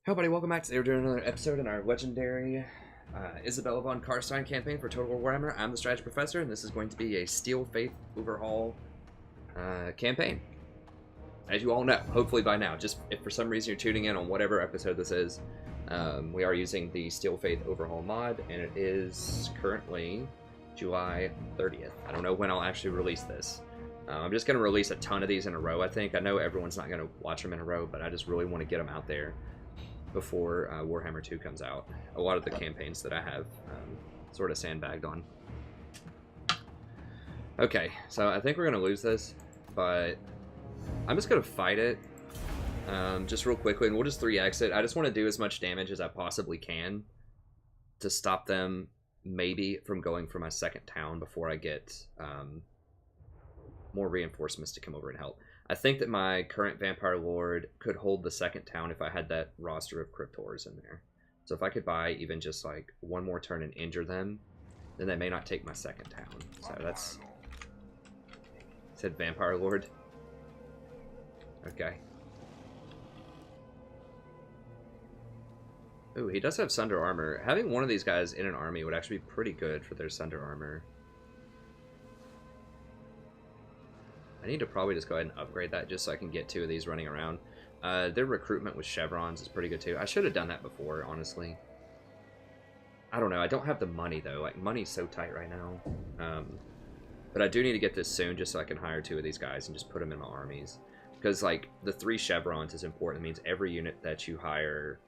Hey everybody, welcome back. Today we're doing another episode in our legendary Isabella von Karstein campaign for Total War Warhammer. I'm the Strategy Professor, and this is going to be a Steel Faith Overhaul campaign. As you all know, hopefully by now, just if for some reason you're tuning in on whatever episode this is, we are using the Steel Faith Overhaul mod, and it is currently July 30th. I don't know when I'll actually release this. I'm just going to release a ton of these in a row, I think. I know everyone's not going to watch them in a row, but I just really want to get them out there before Warhammer 2 comes out. A lot of the campaigns that I have sort of sandbagged on. Okay, so I think we're going to lose this, but I'm just going to fight it just real quickly, and we'll just 3x it. I just want to do as much damage as I possibly can to stop them maybe from going for my second town before I get more reinforcements to come over and help. I think that my current Vampire Lord could hold the second town if I had that roster of Cryptors in there. So if I could buy even just like one more turn and injure them, then they may not take my second town. So that's... It said Vampire Lord. Okay. Ooh, he does have Sunder Armor. Having one of these guys in an army would actually be pretty good for their Sunder Armor. I need to probably just go ahead and upgrade that just so I can get two of these running around. Their recruitment with chevrons is pretty good too. I should have done that before, honestly. I don't know. I don't have the money though. Like, money's so tight right now. But I do need to get this soon just so I can hire two of these guys and just put them in my armies. Because, like, the 3 chevrons is important. It means every unit that you hire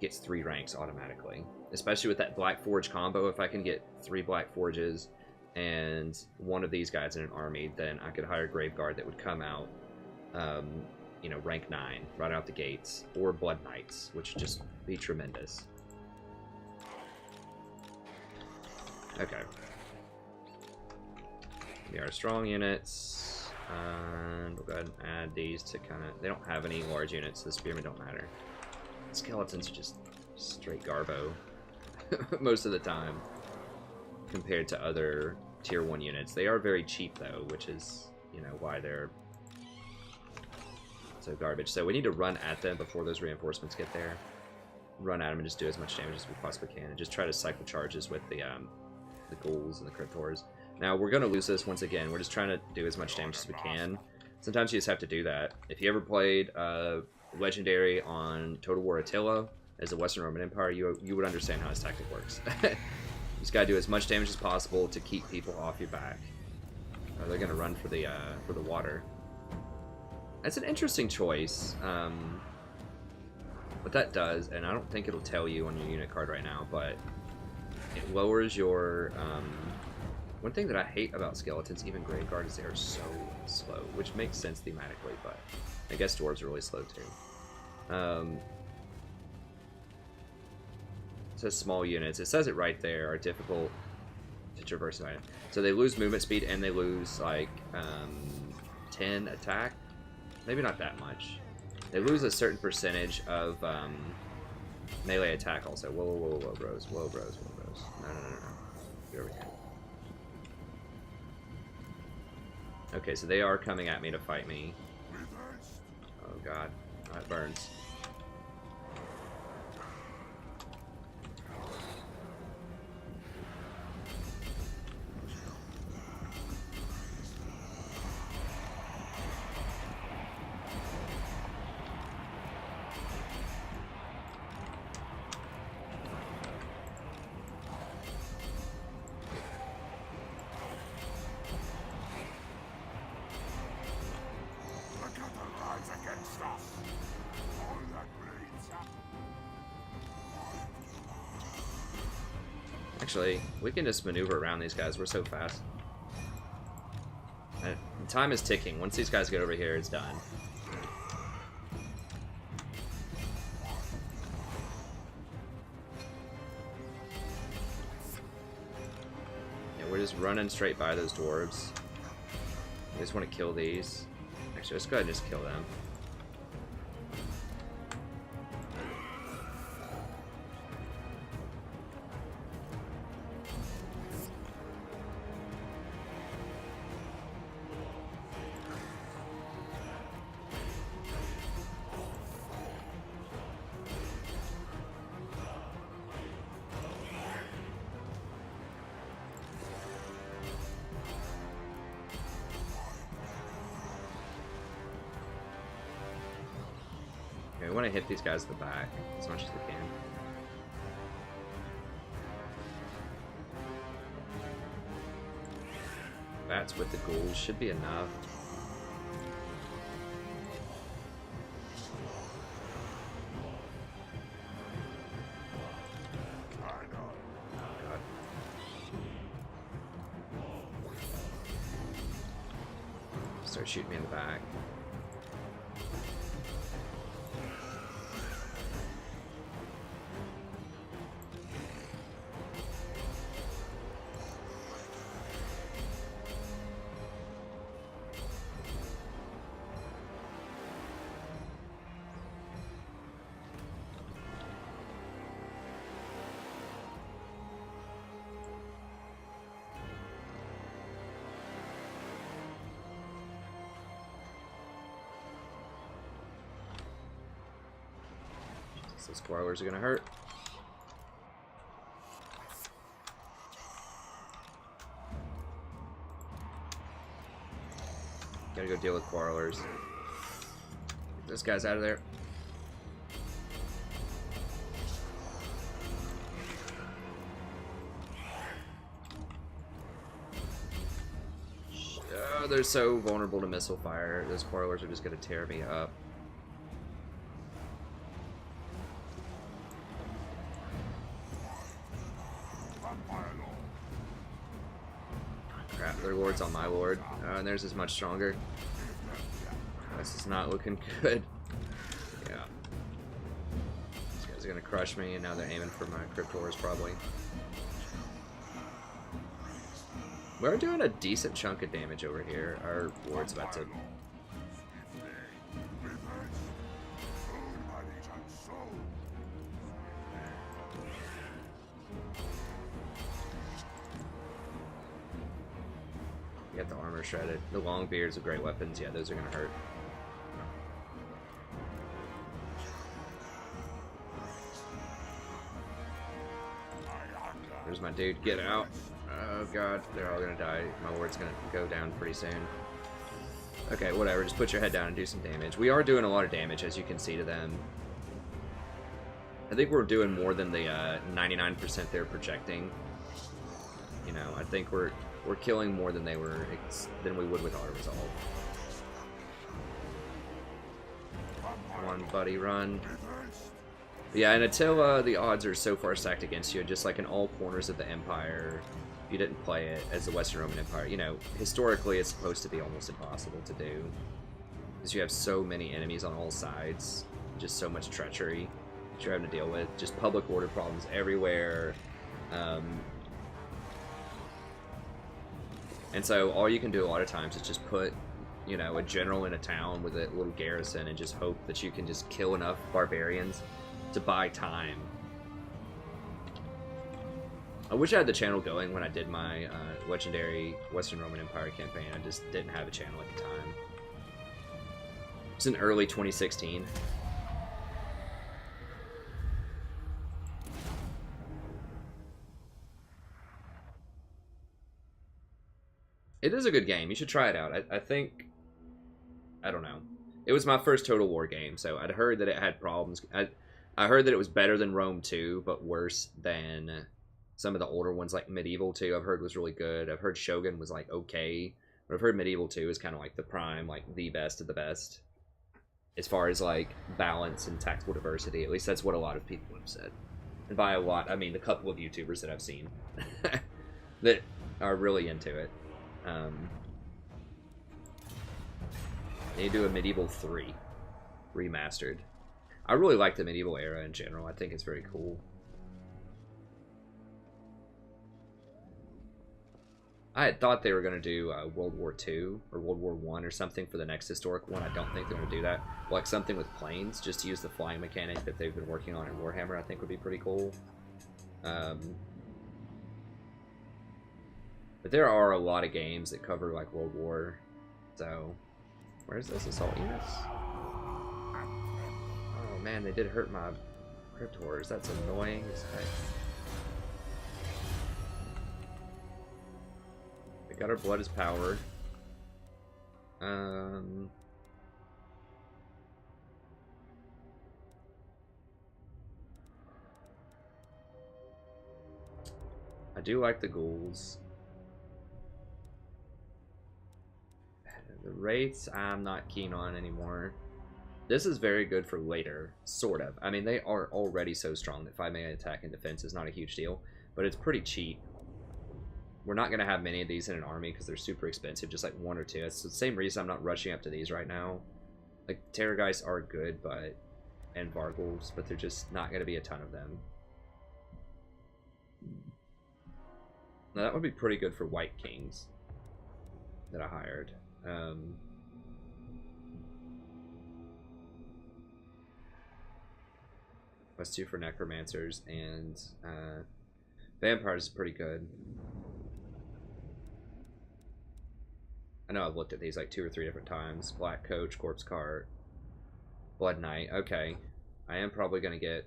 gets 3 ranks automatically. Especially with that Black Forge combo. If I can get 3 Black Forges and one of these guys in an army, then I could hire Graveguard that would come out, you know, rank 9, right out the gates, or Blood Knights, which would just be tremendous. Okay. We are strong units, and we'll go ahead and add these to kind of, they don't have any large units, so the spearmen don't matter. Skeletons are just straight garbo most of the time, compared to other tier 1 units. They are very cheap though, which is, you know, why they're so garbage. So we need to run at them before those reinforcements get there. Run at them and just do as much damage as we possibly can, and just try to cycle charges with the ghouls and the cryptors. Now we're going to lose this once again. We're just trying to do as much damage as we can. Sometimes you just have to do that. If you ever played Legendary on Total War Attila as the Western Roman Empire, you would understand how his tactic works. You just gotta do as much damage as possible to keep people off your back. They're gonna run for the water. That's an interesting choice. What that does, and I don't think it'll tell you on your unit card right now, but it lowers your. One thing that I hate about skeletons, even Graveguard, is they are so slow, which makes sense thematically, but I guess dwarves are really slow too. It says small units. It says it right there are difficult to traverse. So they lose movement speed and they lose like 10 attack. Maybe not that much. They lose a certain percentage of melee attack also. Whoa, whoa, whoa, whoa, bros. Whoa, bros, whoa, bros. No, no, no, no. Get over here. Okay, so they are coming at me to fight me. Oh god. That burns. Actually, we can just maneuver around these guys. We're so fast. And time is ticking. Once these guys get over here, it's done. Yeah, we're just running straight by those dwarves. We just want to kill these. Actually, let's go ahead and just kill them. Okay, we want to hit these guys in the back as much as we can. Bats with the ghouls should be enough. Start shooting me in the back. So spoilers are gonna hurt. Gotta go deal with quarrelers. Get this guy's out of there. Oh, they're so vulnerable to missile fire. Those quarrelers are just gonna tear me up. Crap, their lord's on my lord. And theirs is much stronger. This is not looking good. Yeah. These guys are gonna crush me, and now they're aiming for my Cryptors probably. We're doing a decent chunk of damage over here. Our lord's about to... Get the armor shredded. The long beards are great weapons. Yeah, those are gonna hurt. There's my dude. Get out. Oh god, they're all gonna die. My lord's gonna go down pretty soon. Okay, whatever. Just put your head down and do some damage. We are doing a lot of damage, as you can see to them. I think we're doing more than the 99% they're projecting. You know, I think we're killing more than we would with auto resolve. One buddy, run. Yeah, and until the odds are so far stacked against you, just like in all corners of the Empire, if you didn't play it as the Western Roman Empire, you know, historically it's supposed to be almost impossible to do. Because you have so many enemies on all sides, just so much treachery that you're having to deal with, just public order problems everywhere. And so all you can do a lot of times is just put, you know, a general in a town with a little garrison and just hope that you can just kill enough barbarians to buy time. I wish I had the channel going when I did my legendary Western Roman Empire campaign. I just didn't have a channel at the time. It was in early 2016. It is a good game. You should try it out. I think... I don't know. It was my first Total War game, so I'd heard that it had problems. I heard that it was better than Rome 2, but worse than some of the older ones, like Medieval 2, I've heard was really good. I've heard Shogun was, like, okay. But I've heard Medieval 2 is kind of like the prime, like, the best of the best. As far as, like, balance and tactical diversity. At least that's what a lot of people have said. And by a lot, I mean the couple of YouTubers that I've seen that are really into it. They do a Medieval 3 remastered. I really like the medieval era in general. I think it's very cool. I had thought they were going to do World War II or World War I or something for the next historic one. I don't think they're going to do that. Like something with planes, just to use the flying mechanic that they've been working on in Warhammer, I think would be pretty cool. But there are a lot of games that cover like World War. So, where's this assault units? Oh man, they did hurt my Cryptors. That's annoying as heck. We got our blood as power. I do like the ghouls. The wraiths I'm not keen on anymore. This is very good for later, sort of. I mean, they are already so strong that 5 melee attack and defense is not a huge deal, but it's pretty cheap. We're not going to have many of these in an army because they're super expensive, just like 1 or 2. It's the same reason I'm not rushing up to these right now. Like, Terrorgeists are good, and Vargulfs, but they're just not going to be a ton of them. Now, that would be pretty good for White Kings that I hired. +2 for Necromancers, and Vampires is pretty good. I know I've looked at these like 2 or 3 different times. Black Coach, Corpse Cart, Blood Knight. Okay. I am probably going to get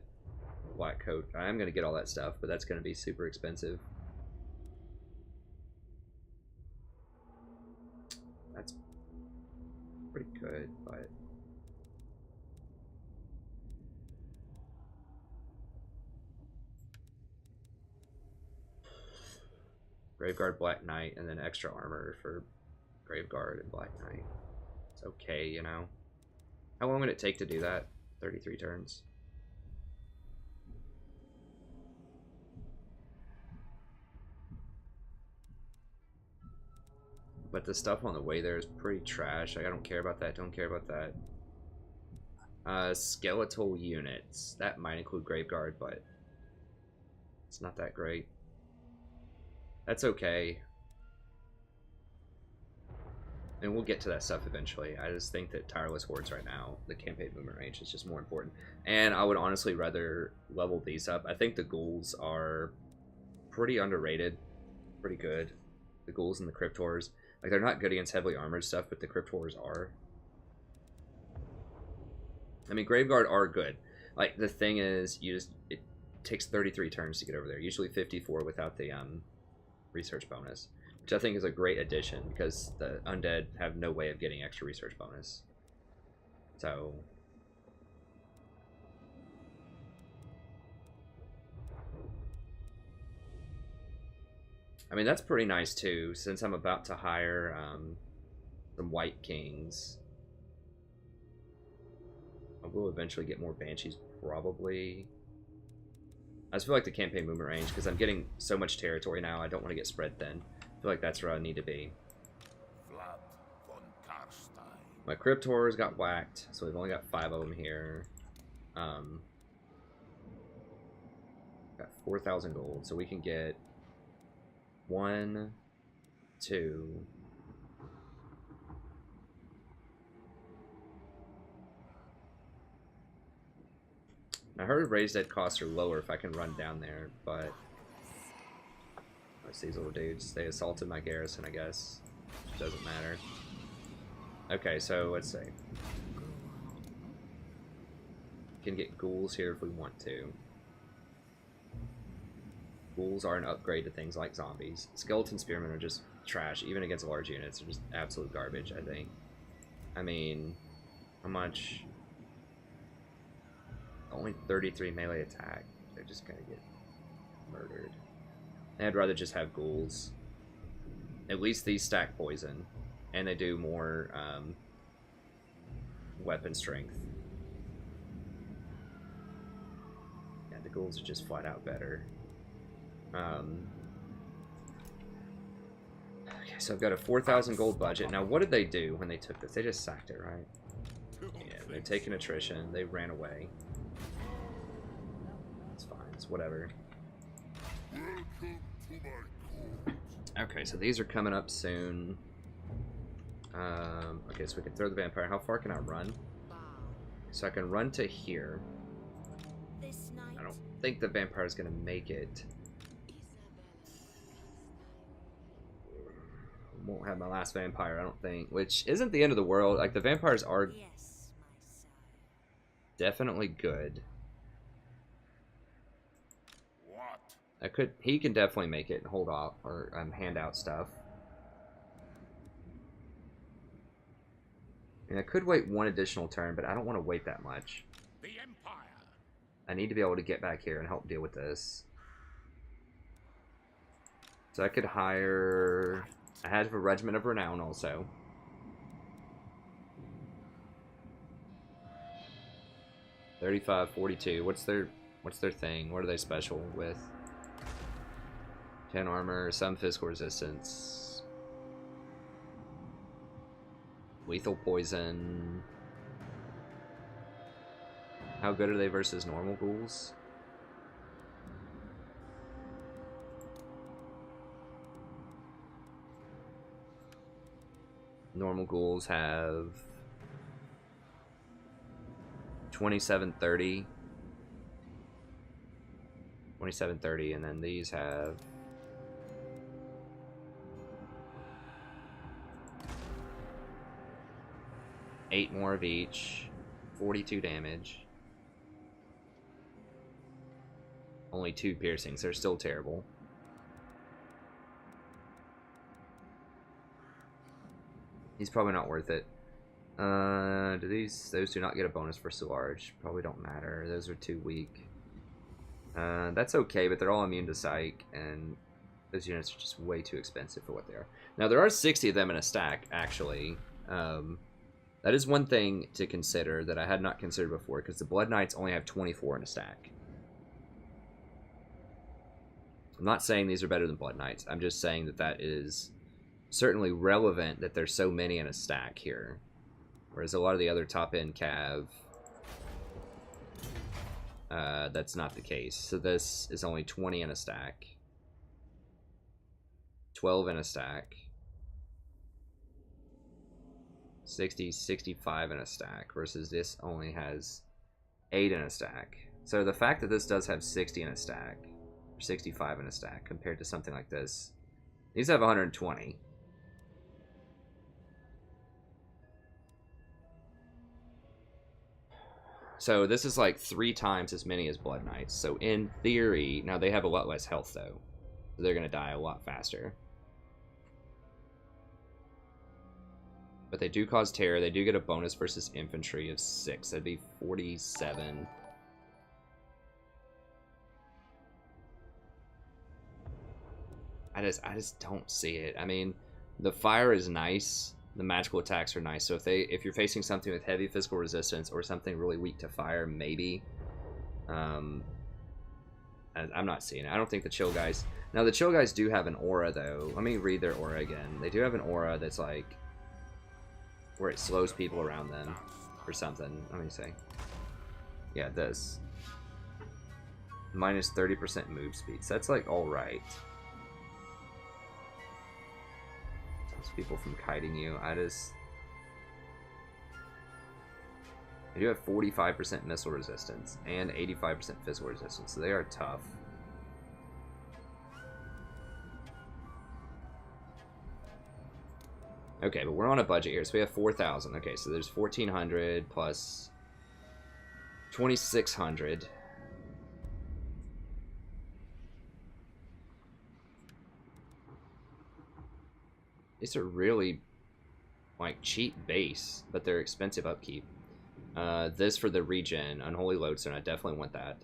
Black Coat. I am going to get all that stuff, but that's going to be super expensive. That's pretty good, but... Graveguard, Black Knight, and then extra armor for Graveguard and Black Knight. It's okay, you know. How long would it take to do that? 33 turns. But the stuff on the way there is pretty trash. Like, I don't care about that, don't care about that. Skeletal units. That might include Graveguard, but it's not that great. That's okay. And we'll get to that stuff eventually. I just think that Tireless Hordes right now, the campaign movement range is just more important. And I would honestly rather level these up. I think the ghouls are pretty underrated. Pretty good. The ghouls and the Cryptors. Like, they're not good against heavily armored stuff, but the Cryptors are. I mean, Graveguard are good. Like, the thing is, it takes 33 turns to get over there. Usually 54 without the research bonus, which I think is a great addition because the undead have no way of getting extra research bonus. So I mean, that's pretty nice too, since I'm about to hire some White Kings. I will eventually get more Banshees, probably. I just feel like the campaign movement range, because I'm getting so much territory now, I don't want to get spread thin. I feel like that's where I need to be. My Cryptors got whacked, so we've only got 5 of them here. Got 4,000 gold, so we can get 1, 2... I heard raised dead costs are lower if I can run down there, but these little dudes, they assaulted my garrison, I guess. Doesn't matter. Okay, so let's see. Can get ghouls here if we want to. Ghouls are an upgrade to things like zombies. Skeleton spearmen are just trash, even against large units. They're just absolute garbage, I think. I mean, how much? Only 33 melee attack. They're just gonna get murdered. I'd rather just have ghouls. At least these stack poison, and they do more weapon strength. Yeah, the ghouls are just flat out better. Okay, so I've got a 4,000 gold budget. Now, what did they do when they took this? They just sacked it, right? Yeah, they've taken attrition. They ran away. It's fine. It's whatever. Okay, so these are coming up soon. Okay, so we can throw the vampire. How far can I run? So I can run to here. I don't think the vampire is going to make it. Won't have my last vampire, I don't think. Which isn't the end of the world. Like, the vampires are definitely good. He can definitely make it and hold off or hand out stuff. And I could wait 1 additional turn, but I don't want to wait that much. The Empire. I need to be able to get back here and help deal with this. So I could hire... I have a Regiment of Renown also. $35, $42. What's their thing? What are they special with? 10 armor, some physical resistance. Lethal poison. How good are they versus normal ghouls? Normal ghouls have 2730. 2730, and then these have 8 more of each, 42 damage. Only 2 piercings. They're still terrible. He's probably not worth it. Do those do not get a bonus for so large? Probably don't matter. Those are too weak. That's okay, but they're all immune to psych, and those units are just way too expensive for what they are. Now, there are 60 of them in a stack, actually. That is one thing to consider that I had not considered before, because the Blood Knights only have 24 in a stack. I'm not saying these are better than Blood Knights. I'm just saying that that is certainly relevant that there's so many in a stack here. Whereas a lot of the other top-end cav, that's not the case. So this is only 20 in a stack. 12 in a stack. 60, 65 in a stack, versus this only has 8 in a stack. So the fact that this does have 60 in a stack, or 65 in a stack, compared to something like this, these have 120. So this is like 3 times as many as Blood Knights. So in theory, now they have a lot less health though. So they're going to die a lot faster. But they do cause terror. They do get a bonus versus infantry of 6. That'd be 47. I just don't see it. I mean, the fire is nice. The magical attacks are nice. So if you're facing something with heavy physical resistance or something really weak to fire, maybe. I'm not seeing it. I don't think the chill guys. Now the chill guys do have an aura though. Let me read their aura again. They do have an aura that's like where it slows people around them or something. Let me see. Yeah, this. Minus 30% move speed. So that's like alright. Stops people from kiting you. I do have 45% missile resistance and 85% physical resistance, so they are tough. Okay, but we're on a budget here, so we have 4,000. Okay, so there's 1,400 plus 2,600. These are really, like, cheap base, but they're expensive upkeep. This for the regen, Unholy Lodestone, I definitely want that.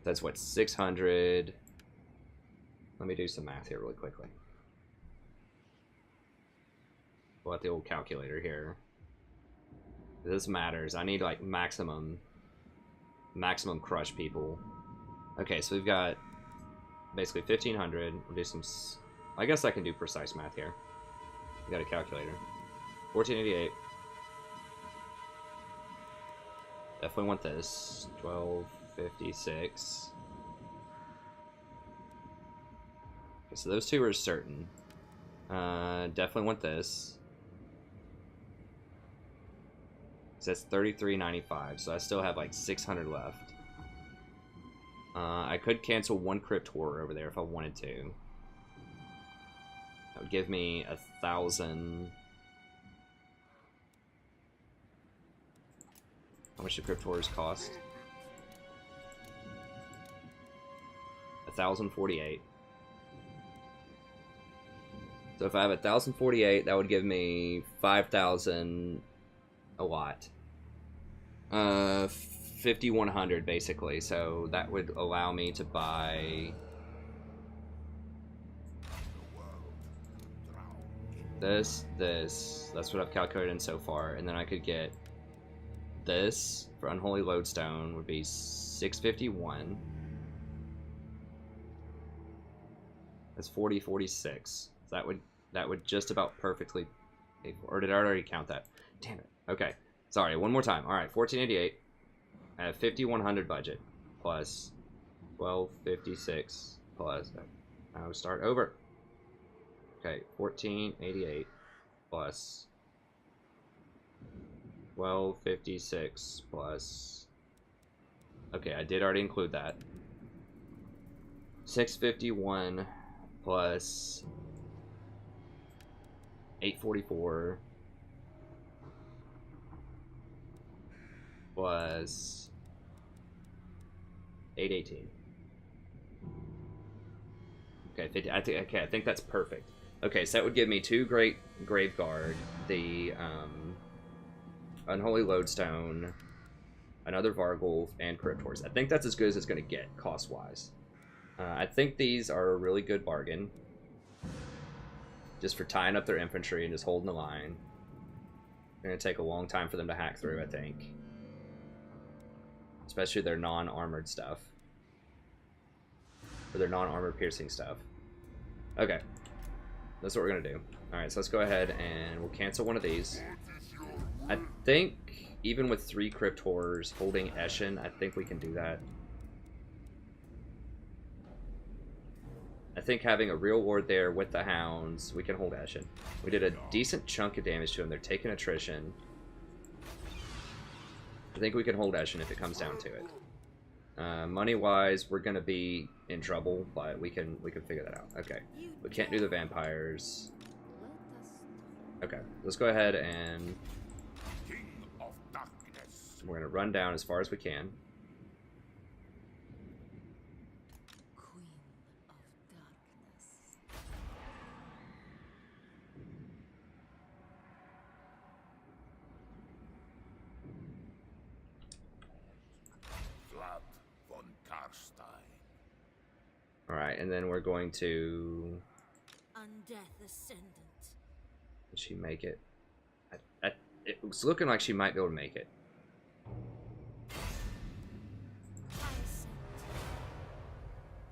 That's what, 600. Let me do some math here really quickly. Pull out the old calculator here. This matters. I need like maximum crush people. Okay, so we've got basically 1,500. We'll do some. I guess I can do precise math here. We got a calculator. 1488. Definitely want this. 1256. Okay, so those two are certain. Definitely want this. So that's 33.95, so I still have like 600 left. I could cancel 1 Crypt Horror over there if I wanted to. That would give me 1,000. How much do Crypt Horrors cost? 1,048. So if I have 1,048, that would give me 5,000 a lot. 5,100 basically. So that would allow me to buy this, this. That's what I've calculated in so far. And then I could get this for Unholy Lodestone would be 651. That's 40, 46. So that would just about perfectly pay for. Or did I already count that? Damn it. Okay. Sorry, one more time. All right, 1488. I have 5100 budget plus 1256 plus. I'll start over. Okay, 1488 plus 1256 plus. Okay, I did already include that. 651 plus 844 plus 818. Okay, 50, I think that's perfect. Okay, so that would give me 2 Great Graveguard, the Unholy Lodestone, another Vargulf, and Cryptors. I think that's as good as it's going to get, cost-wise. I think these are a really good bargain. Just for tying up their infantry and just holding the line. It's going to take a long time for them to hack through, I think. Especially their non-armored stuff. Or their non-armored piercing stuff. Okay. That's what we're going to do. Alright, so let's go ahead and we'll cancel one of these. I think, even with 3 Cryptors holding Eshin, I think we can do that. I think having a real ward there with the hounds, we can hold Eshin. We did a decent chunk of damage to them. They're taking attrition. I think we can hold Eshin if it comes down to it. Money-wise, we're going to be in trouble, but we can figure that out. Okay. We can't do the vampires. Okay. Let's go ahead and we're going to run down as far as we can. Alright, and then we're going to... Undeath Ascendant. Did she make it? It's looking like she might be able to make it.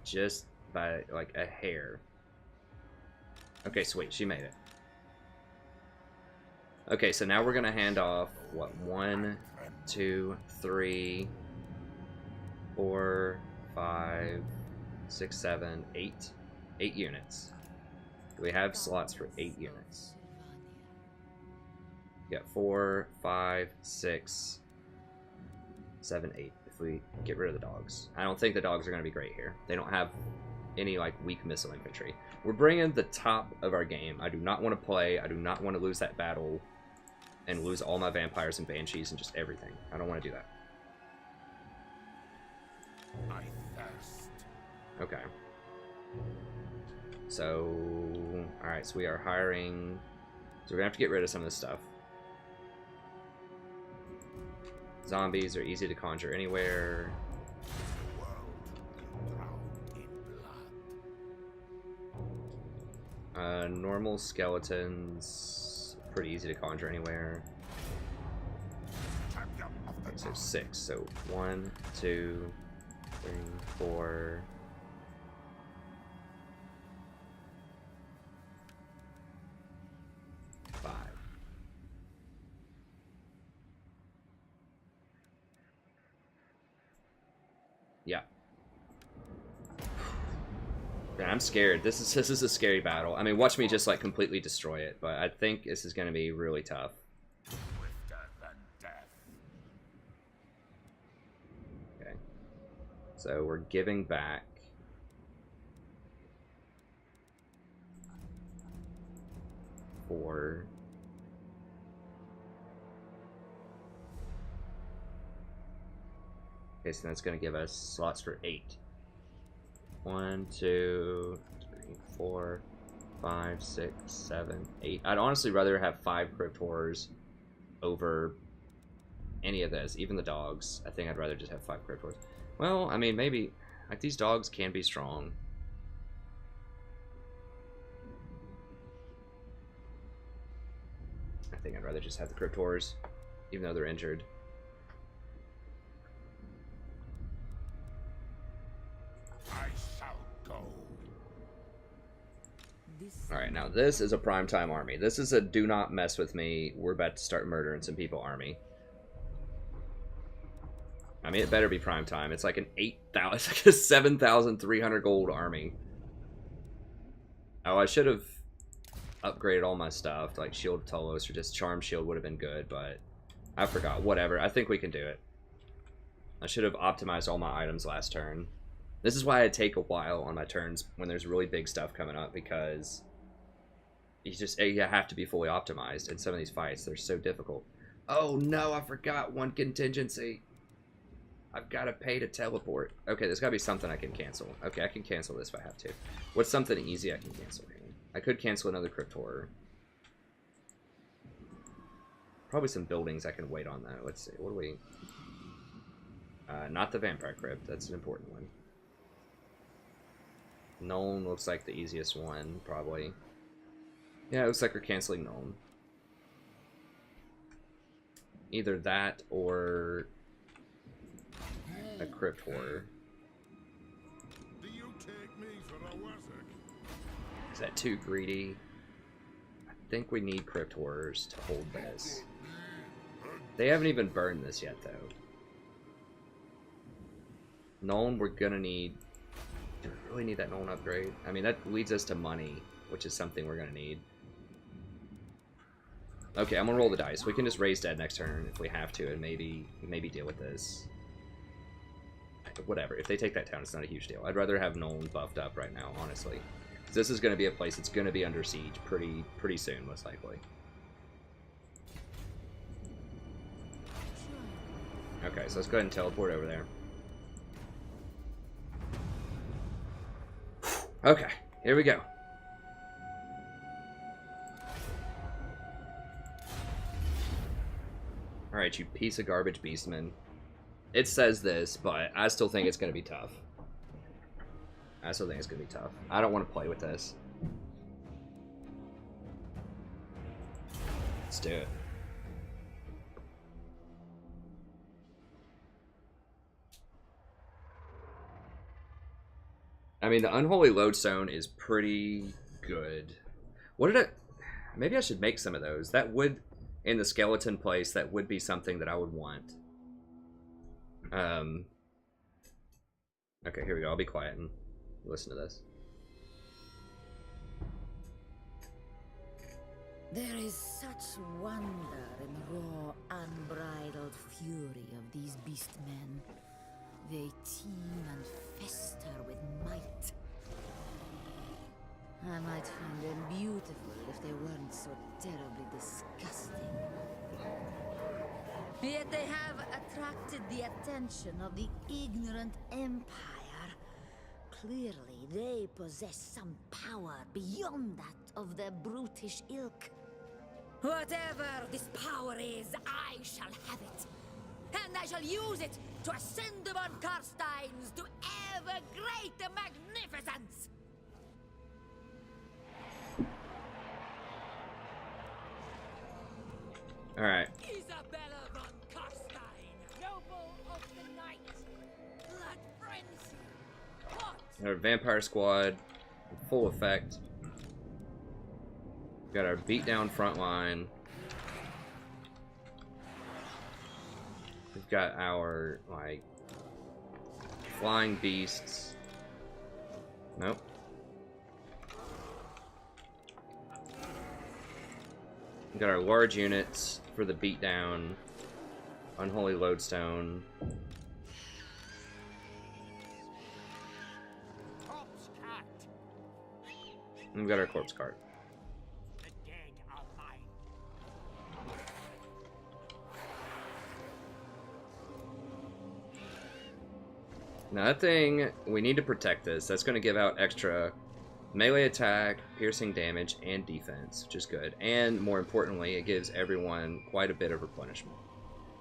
Just by, like, a hair. Okay, sweet. She made it. Okay, so now we're going to hand off, what, 1, 2, 3, 4, 5... 6, 7, 8. 8 units. We have slots for 8 units. We got 4, 5, 6, 7, 8. If we get rid of the dogs. I don't think the dogs are going to be great here. They don't have any like weak missile infantry. We're bringing the top of our game. I do not want to play. I do not want to lose that battle and lose all my vampires and banshees and just everything. I don't want to do that. Okay. So, alright, so we are hiring... So we're going to have to get rid of some of this stuff. Zombies are easy to conjure anywhere. Normal skeletons, pretty easy to conjure anywhere. Okay, so 6. So 1, 2, 3, 4... 5. Yeah. Man, I'm scared. This is a scary battle. I mean, watch me just like completely destroy it, but I think this is going to be really tough. Okay. So we're giving back 4. Okay, so that's going to give us slots for 8. 1, 2, 3, 4, 5, 6, 7, 8. I'd honestly rather have 5 Cryptors over any of this, even the dogs. I think I'd rather just have 5 Cryptors. Well, I mean, maybe, like, these dogs can be strong. think I'd rather just have the Crypt Horrors, even though they're injured. I shall go. Alright, now this is a primetime army. This is a do not mess with me, we're about to start murdering some people army. I mean, it better be primetime. It's like an 8,000, it's like a 7,300 gold army. Oh, I should have upgraded all my stuff, like Shield of Tolos, or just Charm Shield would have been good, but I forgot. Whatever, I think we can do it. I should have optimized all my items last turn. This is why I take a while on my turns when there's really big stuff coming up, because you have to be fully optimized in some of these fights. They're so difficult. Oh no, I forgot one contingency. I've got to pay to teleport. Okay, there's got to be something I can cancel. Okay, I can cancel this if I have to. What's something easy I can cancel here? I could cancel another Crypt Horror. Probably some buildings I can wait on, though. Let's see. What do we... not the Vampire Crypt. That's an important one. Nuln looks like the easiest one, probably. Yeah, it looks like we're canceling Nuln. Either that or... a Crypt Horror. Do you take me for a wizard? Is that too greedy? I think we need Crypt Horrors to hold this. They haven't even burned this yet, though. Nuln, we're gonna need... Do we really need that Nuln upgrade? I mean, that leads us to money, which is something we're gonna need. Okay, I'm gonna roll the dice. We can just raise dead next turn if we have to, and maybe deal with this. Whatever. If they take that town, it's not a huge deal. I'd rather have Nuln buffed up right now, honestly. This is going to be a place that's going to be under siege pretty soon, most likely. Okay, so let's go ahead and teleport over there. Okay, here we go. Alright, you piece of garbage beastman. It says this, but I still think it's going to be tough. I still think it's going to be tough. I don't want to play with this. Let's do it. I mean, the Unholy Lodestone is pretty good. What did it... Maybe I should make some of those. That would, in the skeleton place, that would be something that I would want. Okay, here we go. I'll be quiet and listen to this. There is such wonder in the raw, unbridled fury of these beastmen. They teem and fester with might. I might find them beautiful if they weren't so terribly disgusting. Yet they have attracted the attention of the ignorant Empire. Clearly, they possess some power beyond that of their brutish ilk. Whatever this power is, I shall have it. And I shall use it to ascend them on Karsteins to ever greater magnificence! Alright. Isabella von Karstein, noble of the night, blood frenzy, what? Our Vampire Squad, in full effect. We've got our beatdown front line. We've got our, like, flying beasts. Nope. We've got our large units for the beatdown. Unholy Lodestone. And we've got our corpse cart. The dead are mine. Now that thing, we need to protect this. That's going to give out extra melee attack, piercing damage, and defense, which is good. And more importantly, it gives everyone quite a bit of replenishment.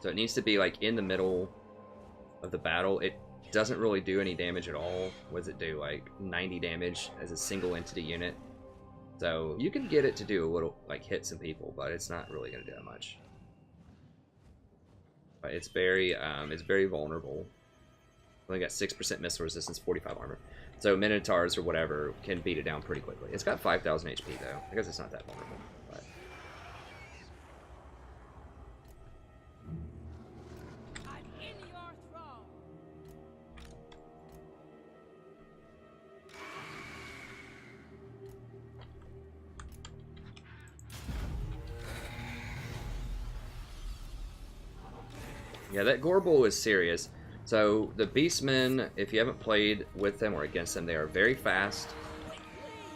So it needs to be like in the middle of the battle. It doesn't really do any damage at all. What does it do? Like 90 damage as a single entity unit. So you can get it to do a little, like, hit some people, but it's not really going to do that much. But it's very vulnerable. Only got 6% missile resistance, 45 armor. So Minotaurs or whatever can beat it down pretty quickly. It's got 5,000 HP though. I guess it's not that vulnerable. But. I'm in your throne. Yeah, that Gorbel is serious. So the Beastmen, if you haven't played with them or against them, they are very fast,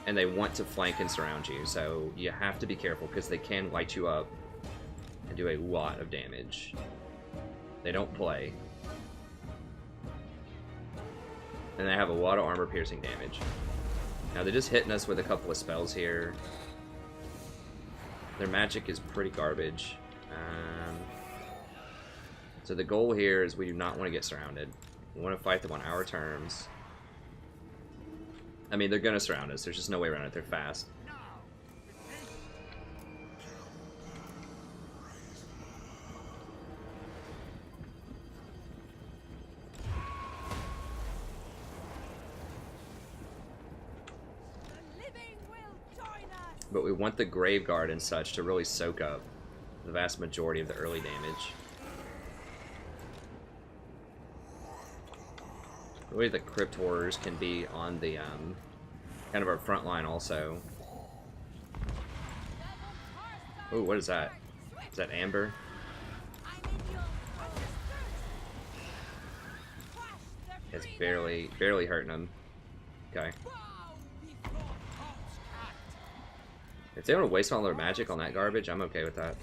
and they want to flank and surround you. So you have to be careful because they can light you up and do a lot of damage. They don't play, and they have a lot of armor-piercing damage. Now they're just hitting us with a couple of spells here. Their magic is pretty garbage. So the goal here is we do not want to get surrounded. We want to fight them on our terms. I mean, they're going to surround us. There's just no way around it. They're fast. The living will join us. But we want the Grave Guard and such to really soak up the vast majority of the early damage. The way the Crypt Horrors can be on the, kind of our front line also. Oh, what is that? Is that Amber? I'm in your It's barely hurting them. Okay. If they want to waste all their magic on that garbage, I'm okay with that.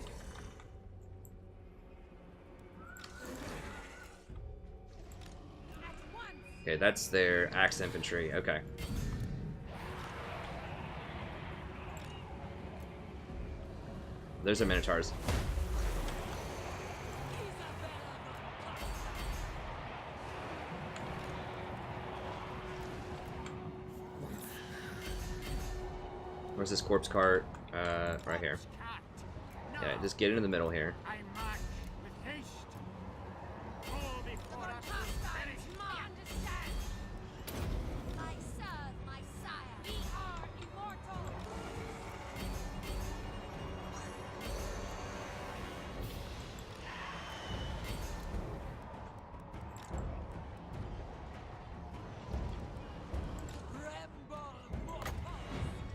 Okay, that's their axe infantry. Okay. There's the Minotaurs. Where's this corpse cart? Right here. Yeah, just get into the middle here. I march with haste. Go before us with perish. Understand? I serve my sire. We are immortal.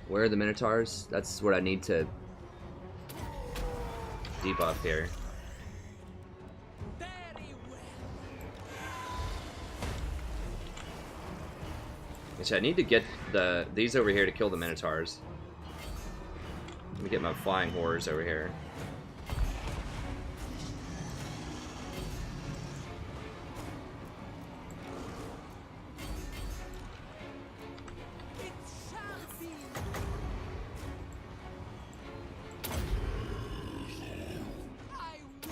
Where are the Minotaurs? That's what I need to debuff here. Very well. Which I need to get these over here to kill the Minotaurs. Let me get my flying horrors over here. It shall be. I will.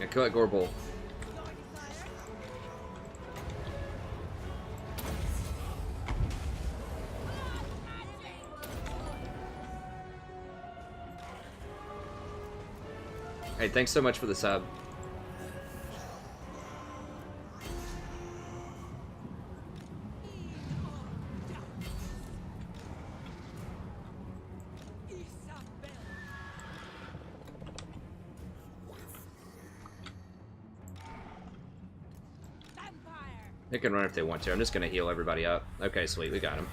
And kill that Gorbel. Hey, thanks so much for the sub. They can run if they want to. I'm just going to heal everybody up. Okay, sweet. We got him.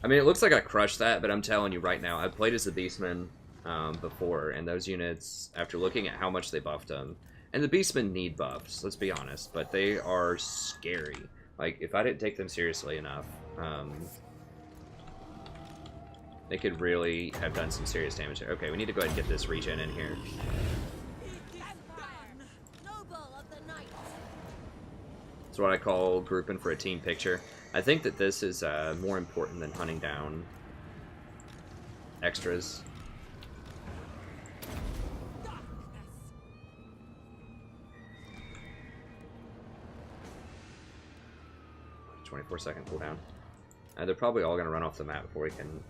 I mean, it looks like I crushed that, but I'm telling you right now, I've played as a Beastman before, and those units, after looking at how much they buffed them, and the Beastmen need buffs, let's be honest, but they are scary. Like, if I didn't take them seriously enough, they could really have done some serious damage there. Okay, we need to go ahead and get this regen in here. That's what I call grouping for a team picture. I think that this is more important than hunting down extras. 24-second cooldown. They're probably all going to run off the map before we can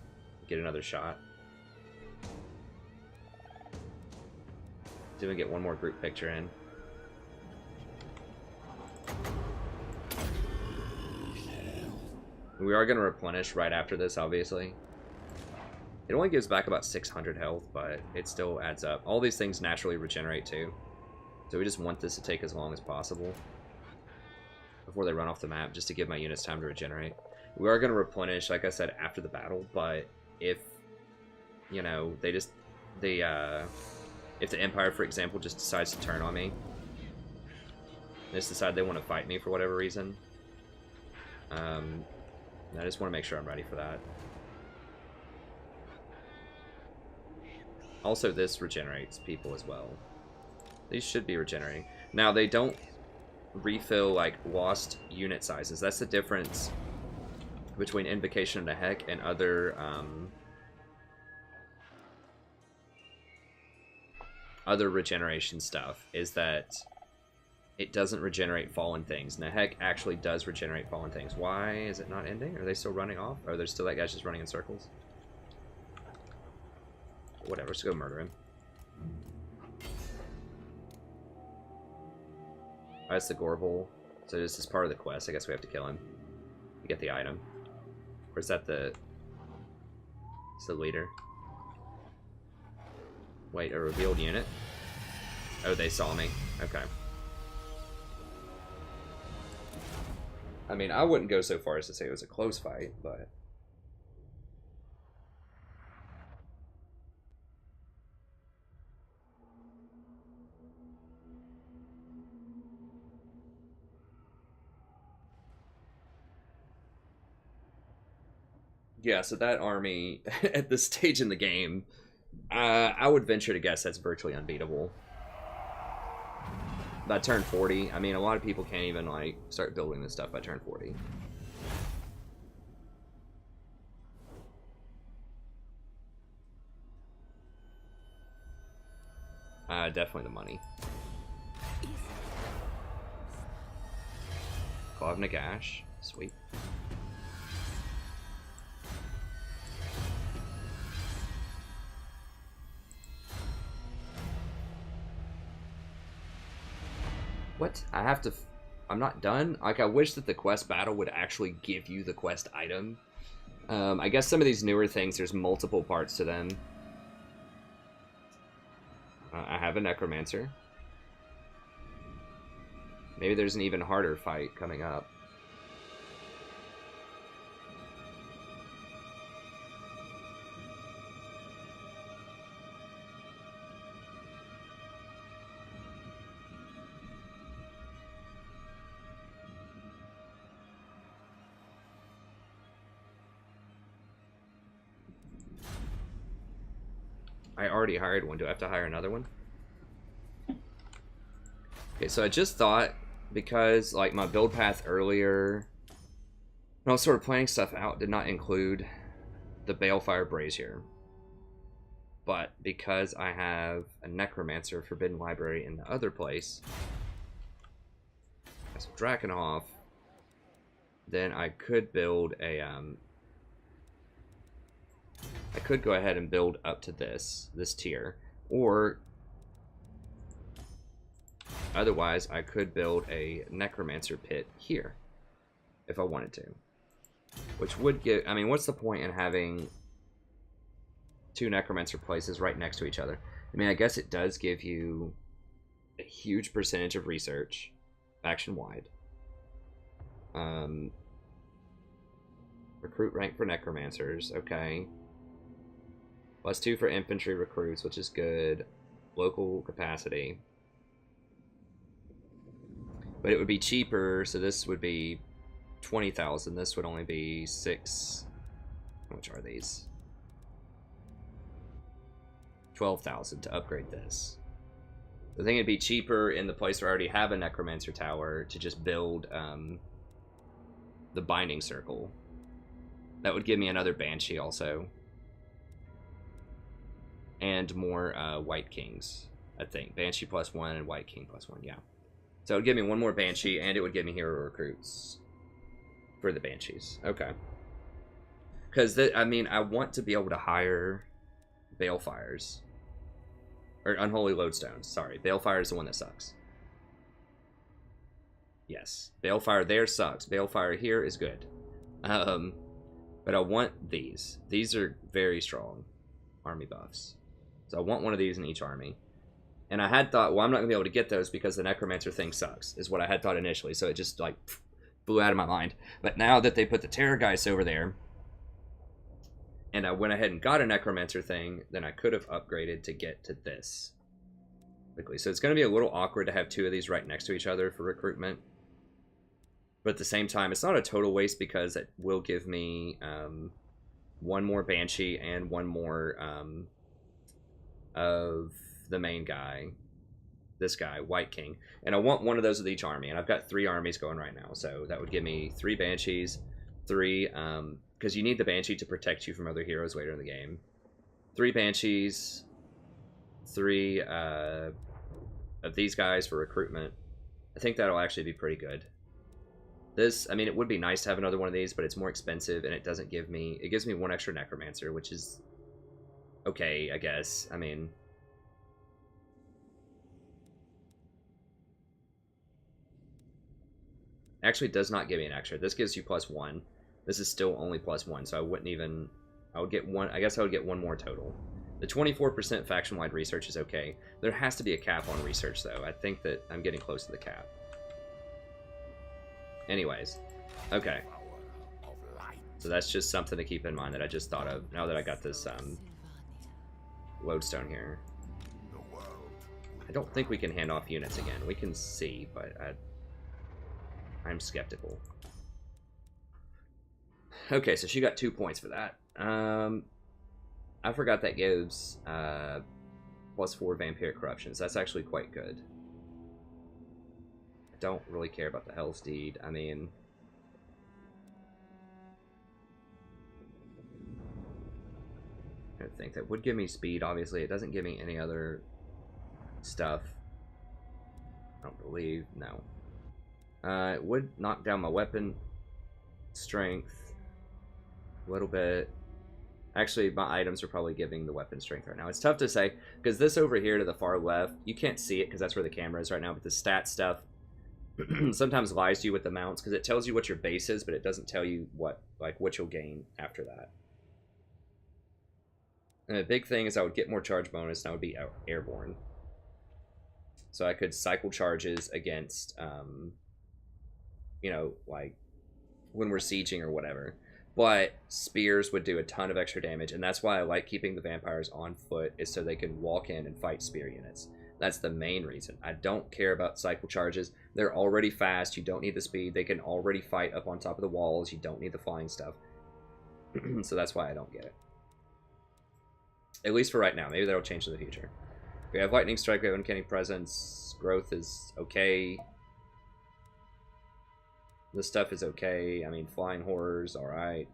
get another shot. Do we get one more group picture in? We are going to replenish right after this, obviously. It only gives back about 600 health, but it still adds up. All these things naturally regenerate too. So we just want this to take as long as possible before they run off the map, just to give my units time to regenerate. We are going to replenish, like I said, after the battle, but if, you know, if the Empire, for example, just decides to turn on me, they just decide they want to fight me for whatever reason, I just want to make sure I'm ready for that. Also, this regenerates people as well. These should be regenerating. Now, they don't refill, like, lost unit sizes. That's the difference between Invocation of the Heck and other, other regeneration stuff, is that it doesn't regenerate fallen things. Nahek actually does regenerate fallen things. Why is it not ending? Are they still running off? Or are there still that guy's just running in circles? Whatever, let's go murder him. Oh, that's the Gorbel. So this is part of the quest. I guess we have to kill him to get the item. Or is that the... It's the leader. Wait, a revealed unit? Oh, they saw me. Okay. I mean, I wouldn't go so far as to say it was a close fight, but... Yeah, so that army, at this stage in the game, I would venture to guess that's virtually unbeatable. By turn 40, I mean, a lot of people can't even, like, start building this stuff by turn 40. Definitely the money. Claw of Nagash. Sweet. What? I have to... I'm not done? Like, I wish that the quest battle would actually give you the quest item. I guess some of these newer things, there's multiple parts to them. I have a Necromancer. Maybe there's an even harder fight coming up. I already hired one. Do I have to hire another one? Okay, so I just thought, because like my build path earlier, when I was sort of planning stuff out, did not include the Balefire Brazier. But because I have a Necromancer Forbidden Library in the other place, as a Drakenhof, then I could build a, I could go ahead and build up to this tier, or otherwise I could build a Necromancer pit here, if I wanted to. Which would give, I mean, what's the point in having two Necromancer places right next to each other? I mean, I guess it does give you a huge percentage of research, faction-wide. Recruit rank for Necromancers, okay. +2 for infantry recruits, which is good. Local capacity. But it would be cheaper, so this would be 20,000. This would only be 6. How much are these? 12,000 to upgrade this. I think it'd be cheaper in the place where I already have a Necromancer Tower to just build the Binding Circle. That would give me another Banshee also. And more White Kings, I think. Banshee +1 and White King +1, yeah. So it would give me one more Banshee, and it would give me hero recruits for the Banshees. Okay. Because, I mean, I want to be able to hire Balefires. Or Unholy Lodestones, sorry. Balefire is the one that sucks. Yes. Balefire there sucks. Balefire here is good. But I want these. These are very strong army buffs. So I want one of these in each army. And I had thought, well, I'm not going to be able to get those because the Necromancer thing sucks, is what I had thought initially. So it just, like, blew out of my mind. But now that they put the Terrorgeist over there, and I went ahead and got a Necromancer thing, then I could have upgraded to get to this quickly. So it's going to be a little awkward to have two of these right next to each other for recruitment. But at the same time, it's not a total waste because it will give me one more Banshee and one more of the main guy. This guy, White King. And I want one of those with each army. And I've got 3 armies going right now. So that would give me 3 Banshees, 3... because you need the Banshee to protect you from other heroes later in the game. 3 Banshees, 3 of these guys for recruitment. I think that'll actually be pretty good. This, I mean, it would be nice to have another one of these, but it's more expensive, and it doesn't give me... It gives me 1 extra Necromancer, which is okay, I guess. I mean... Actually, it does not give me an extra. This gives you +1. This is still only +1, so I wouldn't even... I would get 1... I guess I would get 1 more total. The 24% faction-wide research is okay. There has to be a cap on research, though. I think that I'm getting close to the cap. Anyways. Okay. So that's just something to keep in mind that I just thought of now that I got this lodestone here. I don't think we can hand off units again. We can see, but I'm skeptical. Okay, so she got 2 points for that. I forgot that gives +4 Vampiric Corruptions. That's actually quite good. I don't really care about the Hell's Deed. I mean... I think that would give me speed, obviously. It doesn't give me any other stuff. I don't believe. No. It would knock down my weapon strength a little bit. Actually, my items are probably giving the weapon strength right now. It's tough to say, because this over here to the far left, you can't see it because that's where the camera is right now, but the stat stuff sometimes lies to you with the mounts, because it tells you what your base is, but it doesn't tell you what you'll gain after that. And the big thing is I would get more charge bonus, and I would be airborne. So I could cycle charges against, you know, like when we're sieging or whatever. But spears would do a ton of extra damage, and that's why I like keeping the vampires on foot, is so they can walk in and fight spear units. That's the main reason. I don't care about cycle charges. They're already fast. You don't need the speed. They can already fight up on top of the walls. You don't need the flying stuff. So that's why I don't get it. At least for right now. Maybe that'll change in the future. We have Lightning Strike. We have Uncanny Presence. Growth is okay. This stuff is okay. I mean, Flying Horrors, alright.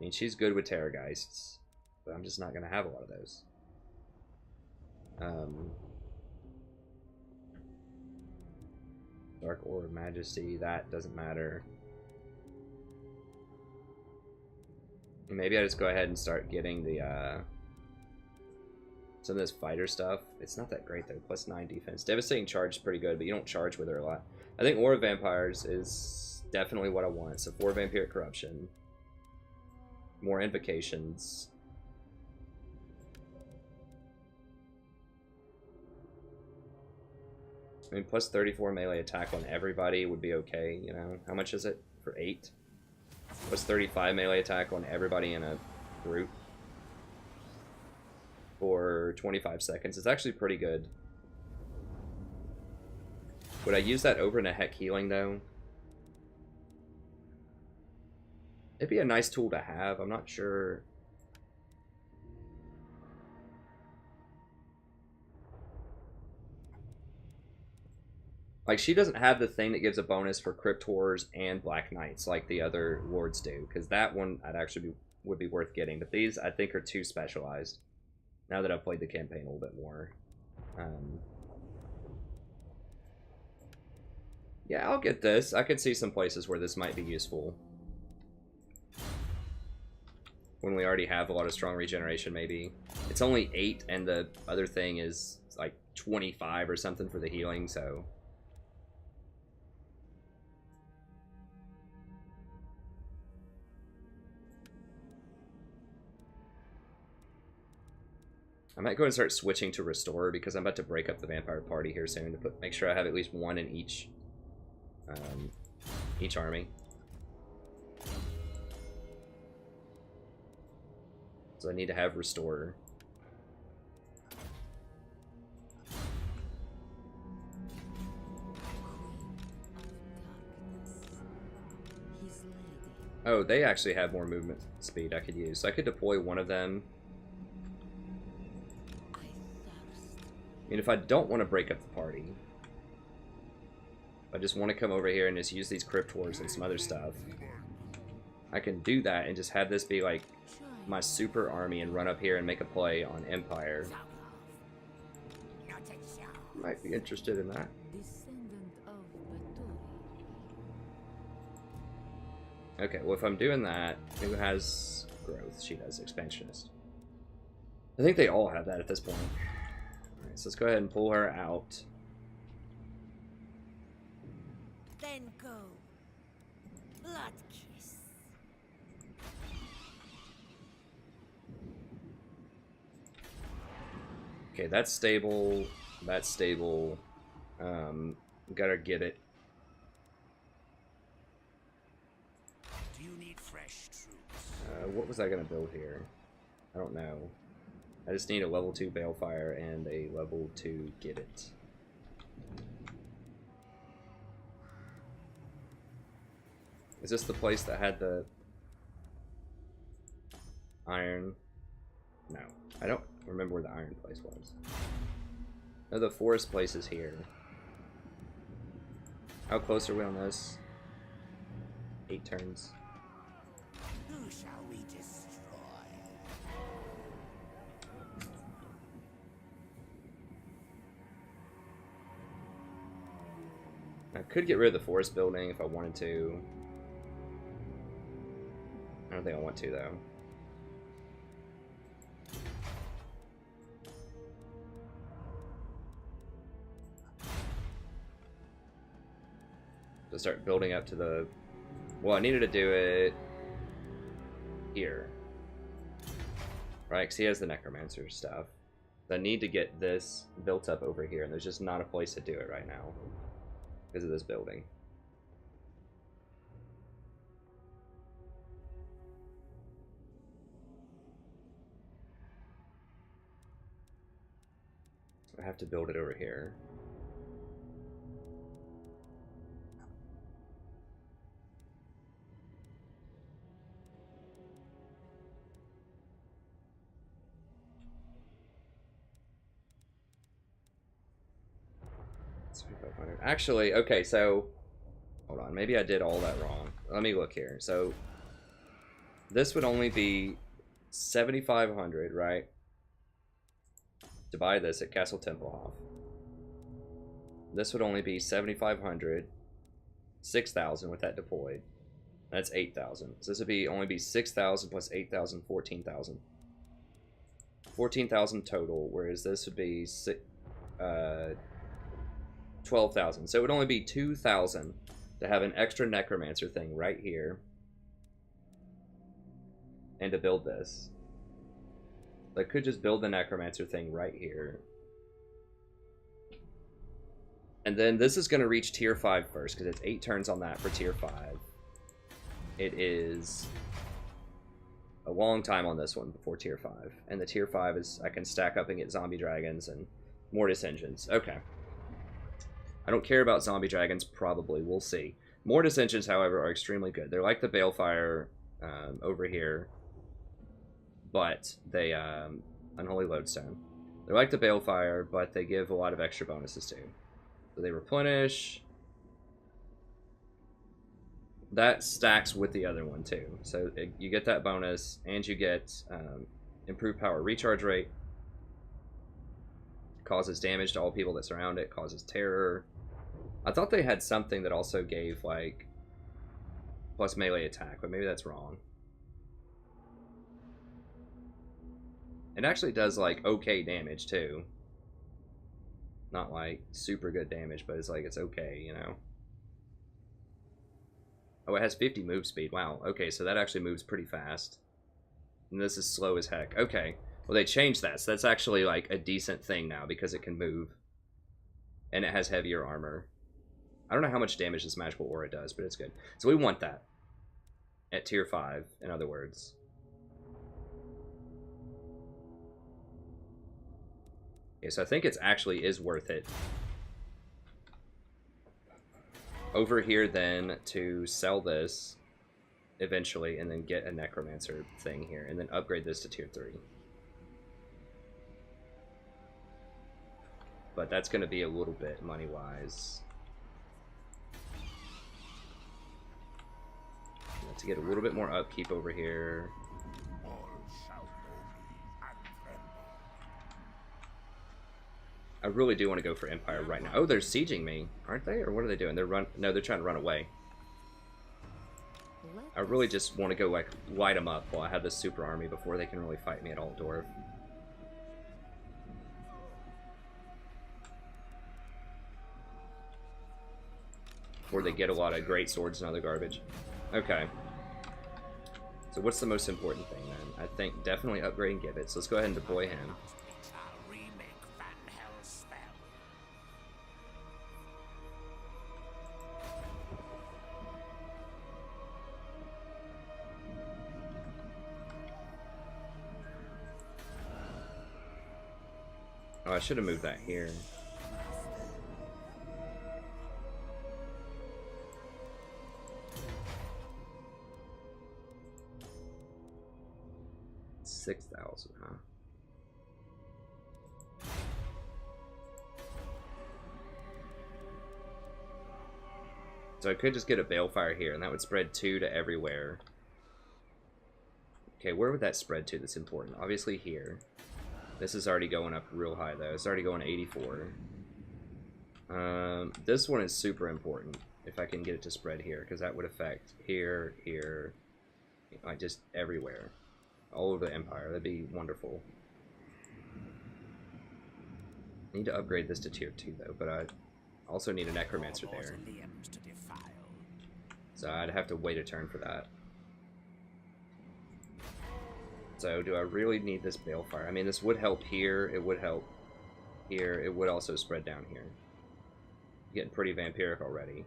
I mean, she's good with Terrorgeists, but I'm just not going to have a lot of those. Dark Orb of Majesty, that doesn't matter. Maybe I just go ahead and start getting the some of this fighter stuff. It's not that great though. Plus 9 defense. Devastating Charge is pretty good, but you don't charge with her a lot. I think War of Vampires is definitely what I want. So 4 Vampiric Corruption. More Invocations. I mean, plus 34 melee attack on everybody would be okay, you know? How much is it? For 8? Plus 35 melee attack on everybody in a group. For 25 seconds. It's actually pretty good. Would I use that over in a Heck Healing, though? It'd be a nice tool to have. I'm not sure. Like, she doesn't have the thing that gives a bonus for Crypt Horrors and Black Knights like the other Lords do. Because that one would be worth getting. But these, I think, are too specialized. Now that I've played the campaign a little bit more. Yeah, I'll get this. I could see some places where this might be useful. When we already have a lot of strong regeneration, maybe. It's only 8, and the other thing is like 25 or something for the healing, so... I might go and start switching to Restore because I'm about to break up the vampire party here soon to make sure I have at least one in each army. So I need to have Restore. Oh, they actually have more movement speed I could use. So I could deploy one of them. I mean, if I don't want to break up the party, I just want to come over here and just use these Crypt Wars and some other stuff, I can do that and just have this be like my super army and run up here and make a play on Empire. Might be interested in that. Okay, well if I'm doing that, who has growth? She does, Expansionist. I think they all have that at this point. Alright, so let's go ahead and pull her out. Then go. Blood kiss. Okay, that's stable. That's stable. Gotta get it. Do you need fresh troops? What was I gonna build here? I don't know. I just need a level 2 Balefire and a level 2 Get It. Is this the place that had the iron? No, I don't remember where the iron place was. No, the forest place is here. How close are we on this? 8 turns. Who shall we destroy? I could get rid of the forest building if I wanted to. I don't think I want to, though. To start building up to the... Well, I needed to do it here. Right, because he has the Necromancer stuff. So I need to get this built up over here, and there's just not a place to do it right now because of this building. I have to build it over here. Actually, okay, so hold on, maybe I did all that wrong. Let me look here. So this would only be 7,500, right? To buy this at Castle Templehof. This would only be 7,500, 6,000 with that deployed. That's 8,000. So this would be only be 6,000 plus 8,000, 14,000. 14,000 total, whereas this would be 12,000. So it would only be 2,000 to have an extra necromancer thing right here, and to build this. I could just build the necromancer thing right here. And then this is going to reach tier 5 first, because it's 8 turns on that for tier 5. It is a long time on this one before tier 5. And the tier 5 is, I can stack up and get zombie dragons and mortis engines. Okay. I don't care about zombie dragons, probably. We'll see. Mortis engines, however, are extremely good. They're like the balefire over here, but they, unholy lodestone. They're like the balefire, but they give a lot of extra bonuses too. So they replenish. That stacks with the other one too. So you get that bonus, and you get improved power recharge rate. Causes damage to all people that surround it. Causes terror. I thought they had something that also gave like plus melee attack, but maybe that's wrong. It actually does like okay damage too. Not like super good damage, but it's like it's okay, you know. Oh, it has 50 move speed. Wow. Okay, so that actually moves pretty fast. And this is slow as heck. Okay. Well, they changed that, so that's actually like a decent thing now because it can move. And it has heavier armor. I don't know how much damage this magical aura does, but it's good. So we want that. At tier 5, in other words. Okay, so I think it actually is worth it over here then to sell this eventually and then get a necromancer thing here and then upgrade this to tier 3. But that's going to be a little bit money-wise. To get a little bit more upkeep over here. I really do want to go for Empire right now. Oh, they're sieging me, aren't they? Or what are they doing? No, they're trying to run away. I really just want to go like light them up while I have this super army before they can really fight me at all, Dwarf. Before they get a lot of great swords and other garbage. Okay. So what's the most important thing then? I think definitely upgrading Gibbet. So let's go ahead and deploy him. Oh, I should have moved that here. $6,000, huh? So I could just get a balefire here, and that would spread 2 to everywhere. Okay, where would that spread to that's important? Obviously here. This is already going up real high, though. It's already going to 84. This one is super important, if I can get it to spread here, because that would affect here, here, like just everywhere. All over the Empire. That'd be wonderful. I need to upgrade this to tier 2 though, but I also need a necromancer there. So I'd have to wait a turn for that. So do I really need this balefire? I mean, this would help here, it would help here, it would also spread down here. Getting pretty vampiric already.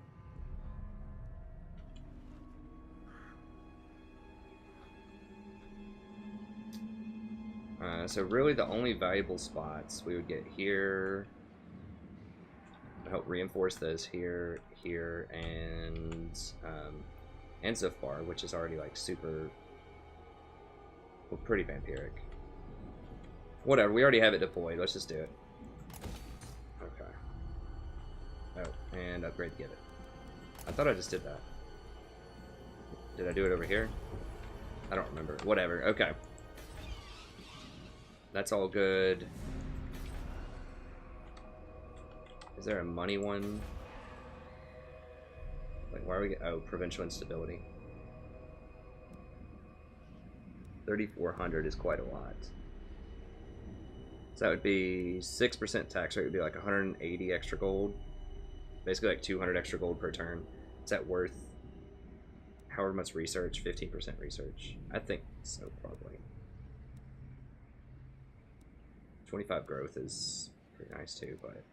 So really the only valuable spots we would get here to help reinforce this, here, here, and Zufbar, which is already like super, well, pretty vampiric. Whatever, we already have it deployed, let's just do it. Okay. Oh, and upgrade Gibbet. I thought I just did that. Did I do it over here? I don't remember. Whatever. Okay. That's all good. Is there a money one? Like, why are we... Oh, provincial instability. 3,400 is quite a lot. So that would be 6% tax rate, would be like 180 extra gold. Basically like 200 extra gold per turn. Is that worth however much research? 15% research. I think so, probably. 25 growth is pretty nice too, but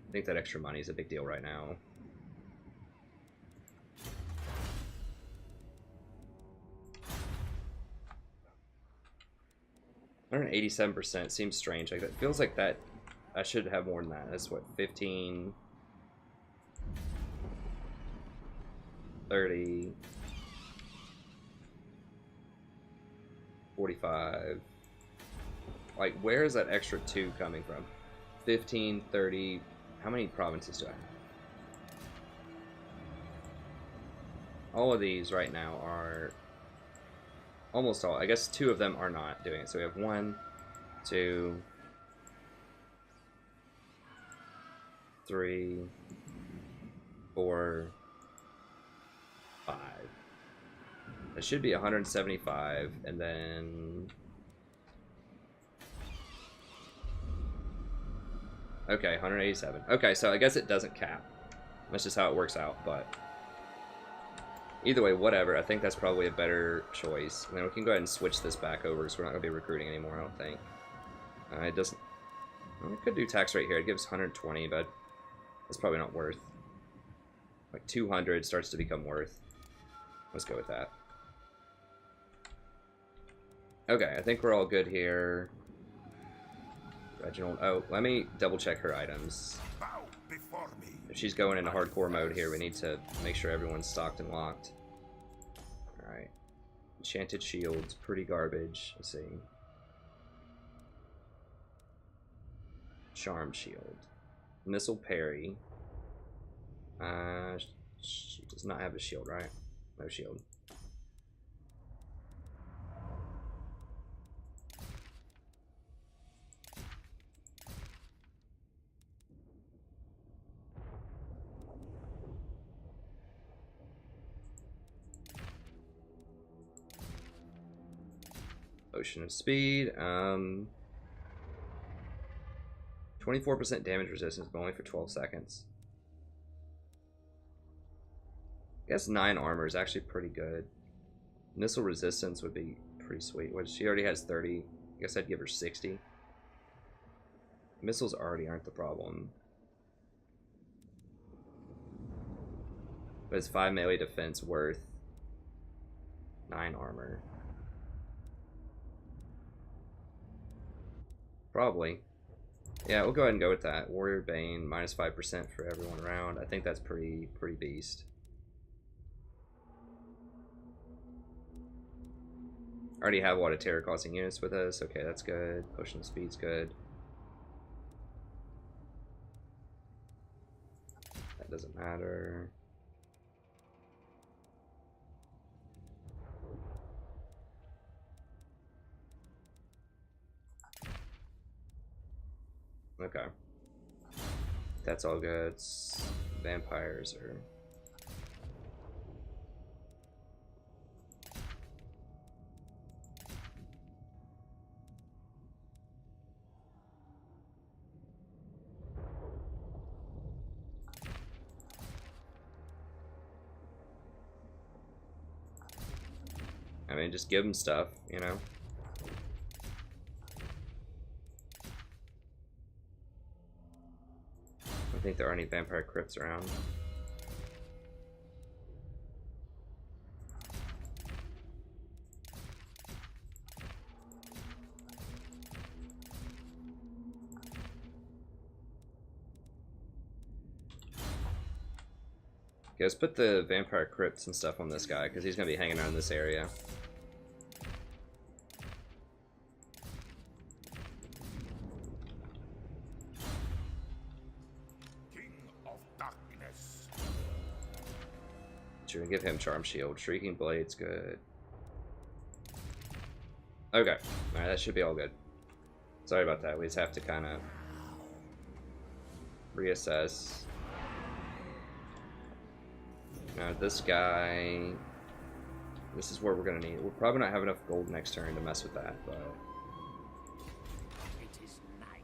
I think that extra money is a big deal right now. $187% seems strange. Like, that feels like that I should have more than that. That's what, 15, 30, 45. Like, where is that extra 2 coming from? 15, 30. How many provinces do I have? All of these right now are almost all. I guess 2 of them are not doing it. So we have 1, 2, 3, 4, 5. It should be 175, and then... Okay, 187. Okay, so I guess it doesn't cap. That's just how it works out, but... Either way, whatever. I think that's probably a better choice. And then we can go ahead and switch this back over, because we're not going to be recruiting anymore, I don't think. It doesn't... Well, we could do tax rate here. It gives 120, but that's probably not worth. Like 200 starts to become worth. Let's go with that. Okay, I think we're all good here. Reginald. Oh, let me double check her items. Bow before me. If she's going into hardcore mode here, we need to make sure everyone's stocked and locked. Alright. Enchanted shields, pretty garbage. Let's see. Charm shield. Missile parry. She does not have a shield, right? No shield. Ocean of Speed. 24% damage resistance, but only for 12 seconds. I guess 9 armor is actually pretty good. Missile resistance would be pretty sweet. What, she already has 30. I guess I'd give her 60. Missiles already aren't the problem. But it's 5 melee defense worth 9 armor. Probably. Yeah, we'll go ahead and go with that. Warrior Bane, minus 5% for everyone around. I think that's pretty beast. Already have a lot of terror causing units with us. Okay, that's good. Potion of Speed's good. That doesn't matter. Okay. That's all good. Vampires are... I mean, just give them stuff, you know? I don't think there are any vampire crypts around. Okay, let's put the vampire crypts and stuff on this guy, because he's going to be hanging out in this area. Should we give him Charm Shield? Shrieking Blade's good. Okay. Alright, that should be all good. Sorry about that. We just have to kind of reassess. Now, this guy... This is where we're going to need... We'll probably not have enough gold next turn to mess with that, but... It is night.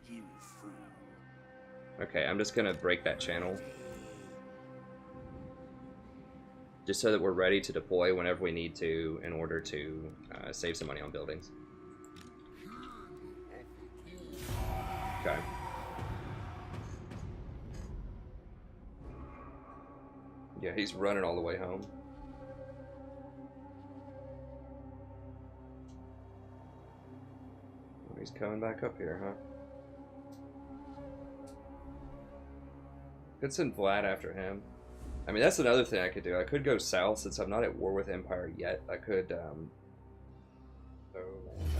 You fool. Okay, I'm just going to break that channel. Just so that we're ready to deploy whenever we need to in order to save some money on buildings. Okay. Yeah, he's running all the way home. He's coming back up here, huh? Could send Vlad after him. I mean, that's another thing I could do. I could go south since I'm not at war with Empire yet. I could, Oh,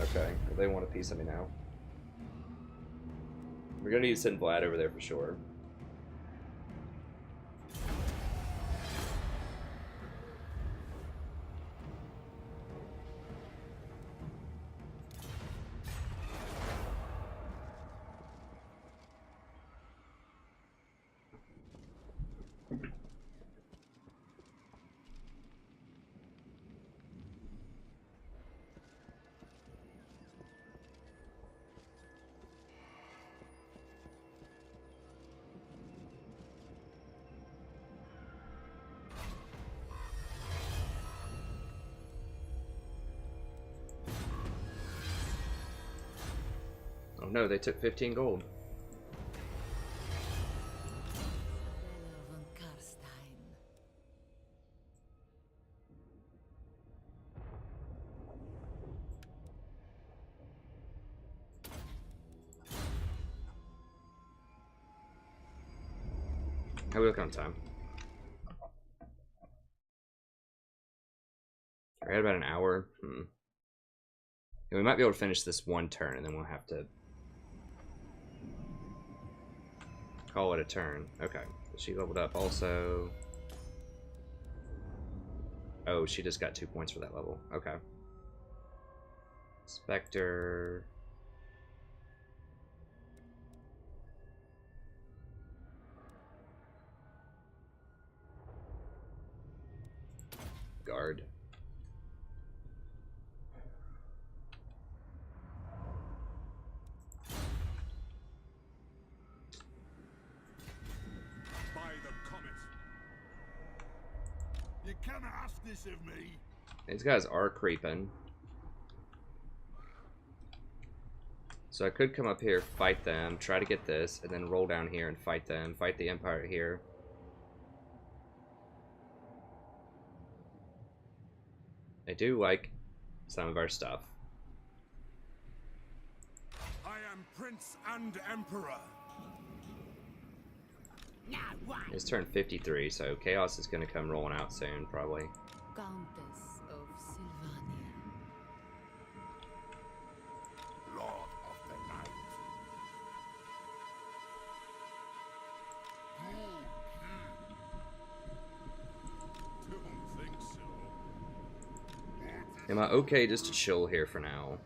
okay. Well, they want a piece of me now. We're gonna need to send Vlad over there for sure. Oh no, they took 15 gold. How are we looking on time? We're at about an hour. Yeah, we might be able to finish this one turn, and then we'll have to call it a turn. Okay. She leveled up also. Oh, she just got 2 points for that level. Okay. Spectre. Guard. You cannot ask this of me. These guys are creeping. So I could come up here, fight them, try to get this, and then roll down here and fight them, fight the Empire here. They do like some of our stuff. I am Prince and Emperor. It's turn 53, so Chaos is going to come rolling out soon, probably. Countess of Sylvania. Lord of the Night. Don't think so. Am I okay just to chill here for now?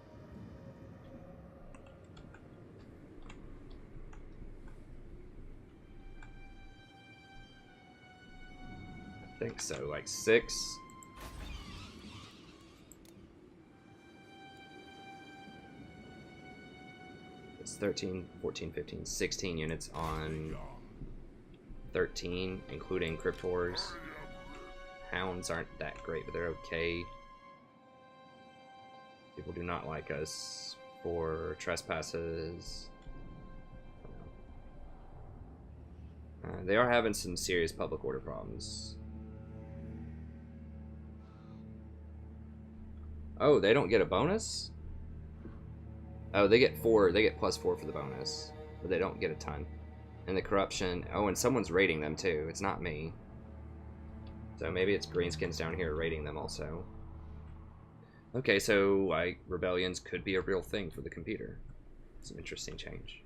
I think so, like 6. It's 13, 14, 15, 16 units on 13, including Cryptors. Hounds aren't that great, but they're okay. People do not like us for trespasses. They are having some serious public order problems. Oh, they don't get a bonus? Oh, they get 4. They get +4 for the bonus, but they don't get a ton. And the corruption. Oh, and someone's raiding them too. It's not me. So maybe it's greenskins down here raiding them also. Okay, so like rebellions could be a real thing for the computer. It's an interesting change.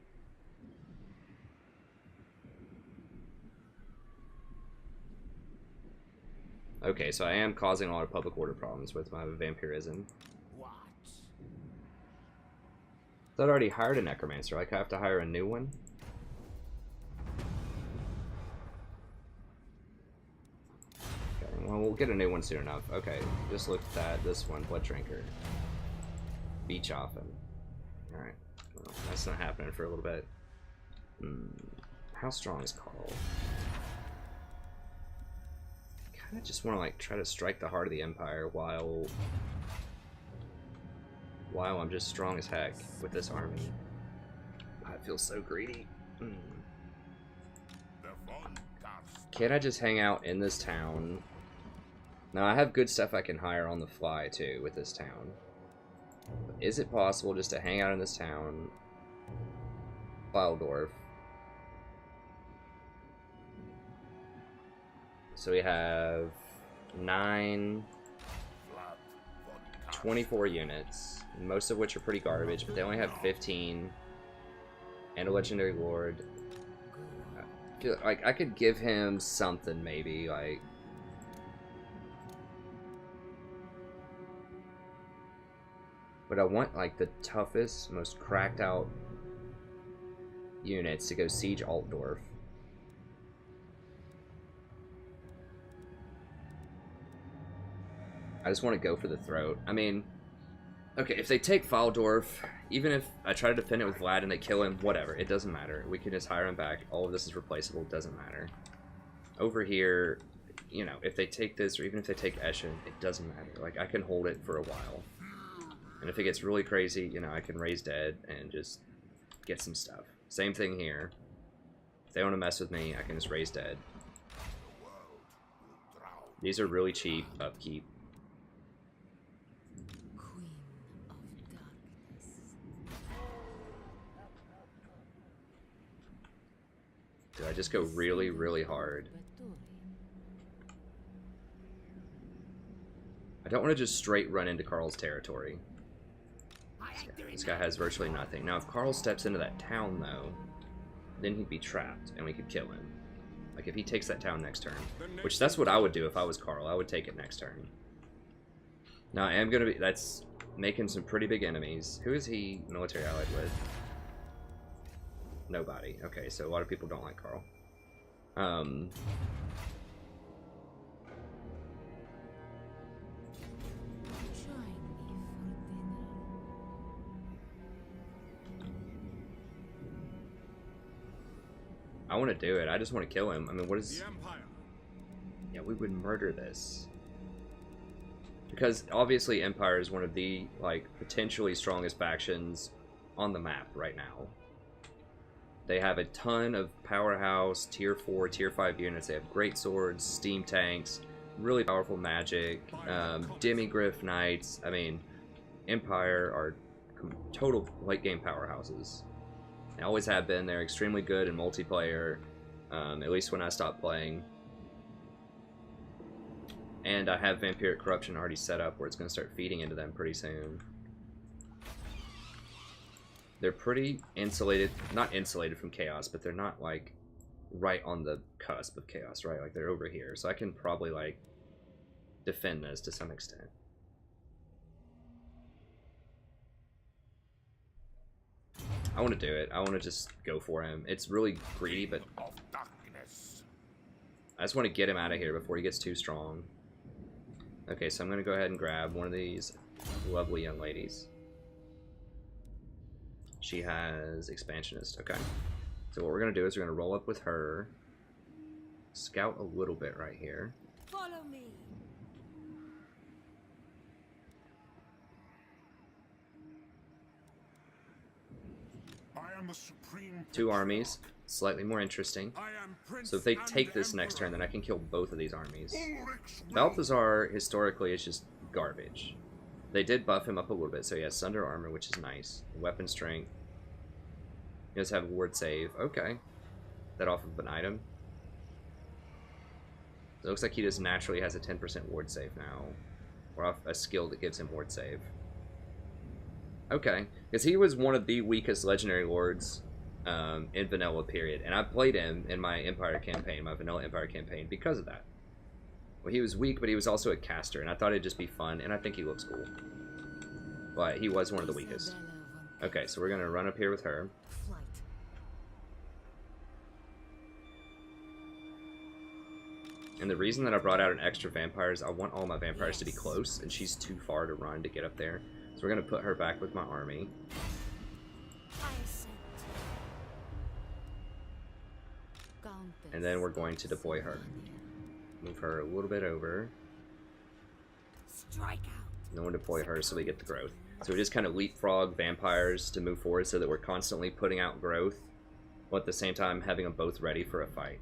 Okay, so I am causing a lot of public order problems with my vampirism. What? I thought I already hired a necromancer. Like, I have to hire a new one? Okay, well, we'll get a new one soon enough. Okay, just look at that. This one, Blood Drinker. Beach Offen. Alright. Well, that's not happening for a little bit. How strong is Carl? I just want to like try to strike the heart of the Empire while I'm just strong as heck with this army. I feel so greedy. Can't I just hang out in this town? Now I have good stuff I can hire on the fly too with this town. But is it possible just to hang out in this town? Waldorf. So we have 24 units, most of which are pretty garbage, but they only have 15, and a legendary lord. I feel like I could give him something, maybe, like... But I want, like, the toughest, most cracked out units to go siege Altdorf. I just want to go for the throat. I mean, okay, if they take Waldorf, even if I try to defend it with Vlad and they kill him, whatever, it doesn't matter. We can just hire him back. All of this is replaceable, it doesn't matter. Over here, you know, if they take this, or even if they take Eschen, it doesn't matter. Like, I can hold it for a while. And if it gets really crazy, you know, I can raise dead and just get some stuff. Same thing here. If they want to mess with me, I can just raise dead. These are really cheap upkeep. Do I just go really, really hard? I don't want to just straight run into Carl's territory. This guy has virtually nothing. Now, if Carl steps into that town, though, then he'd be trapped, and we could kill him. Like, if he takes that town next turn. Which, that's what I would do if I was Carl. I would take it next turn. Now, I am going to be... That's making some pretty big enemies. Who is he military allied with? Nobody. Okay, so a lot of people don't like Carl. I want to do it. I just want to kill him. I mean, what is... Yeah, we would murder this. Because, obviously, Empire is one of the, like, potentially strongest factions on the map right now. They have a ton of powerhouse, tier 4, tier 5 units. They have great swords, steam tanks, really powerful magic, demigryph knights. I mean, Empire are total late game powerhouses. They always have been. They're extremely good in multiplayer, at least when I stopped playing. And I have Vampiric Corruption already set up where it's going to start feeding into them pretty soon. They're pretty insulated, not insulated from chaos, but they're not, like, right on the cusp of chaos, right? Like, they're over here. So I can probably, like, defend this to some extent. I want to do it. I want to just go for him. It's really greedy, but I just want to get him out of here before he gets too strong. Okay, so I'm going to go ahead and grab one of these lovely young ladies. She has Expansionist. Okay. So what we're going to do is we're going to roll up with her. Scout a little bit right here. Follow me. I am the supreme. 2 armies. Slightly more interesting. So if they take this next turn, then I can kill both of these armies. Balthazar, historically, is just garbage. They did buff him up a little bit, so he has Sunder Armor, which is nice. Weapon Strength. He does have Ward Save. Okay. That off of an item. So it looks like he just naturally has a 10% Ward Save now. Or off a skill that gives him Ward Save. Okay. Because he was one of the weakest Legendary Lords in Vanilla, period. And I played him in my Empire campaign, my Vanilla Empire campaign, because of that. Well, he was weak, but he was also a caster, and I thought it'd just be fun, and I think he looks cool. But he was one of the weakest. Okay, so we're gonna run up here with her. Flight. And the reason that I brought out an extra vampire is I want all my vampires to be close, and she's too far to run to get up there. So we're gonna put her back with my army. And then we're going to deploy her. Move her a little bit over. Strike out. And then we'll deploy her so we get the growth. So we just kind of leapfrog vampires to move forward so that we're constantly putting out growth, while at the same time having them both ready for a fight.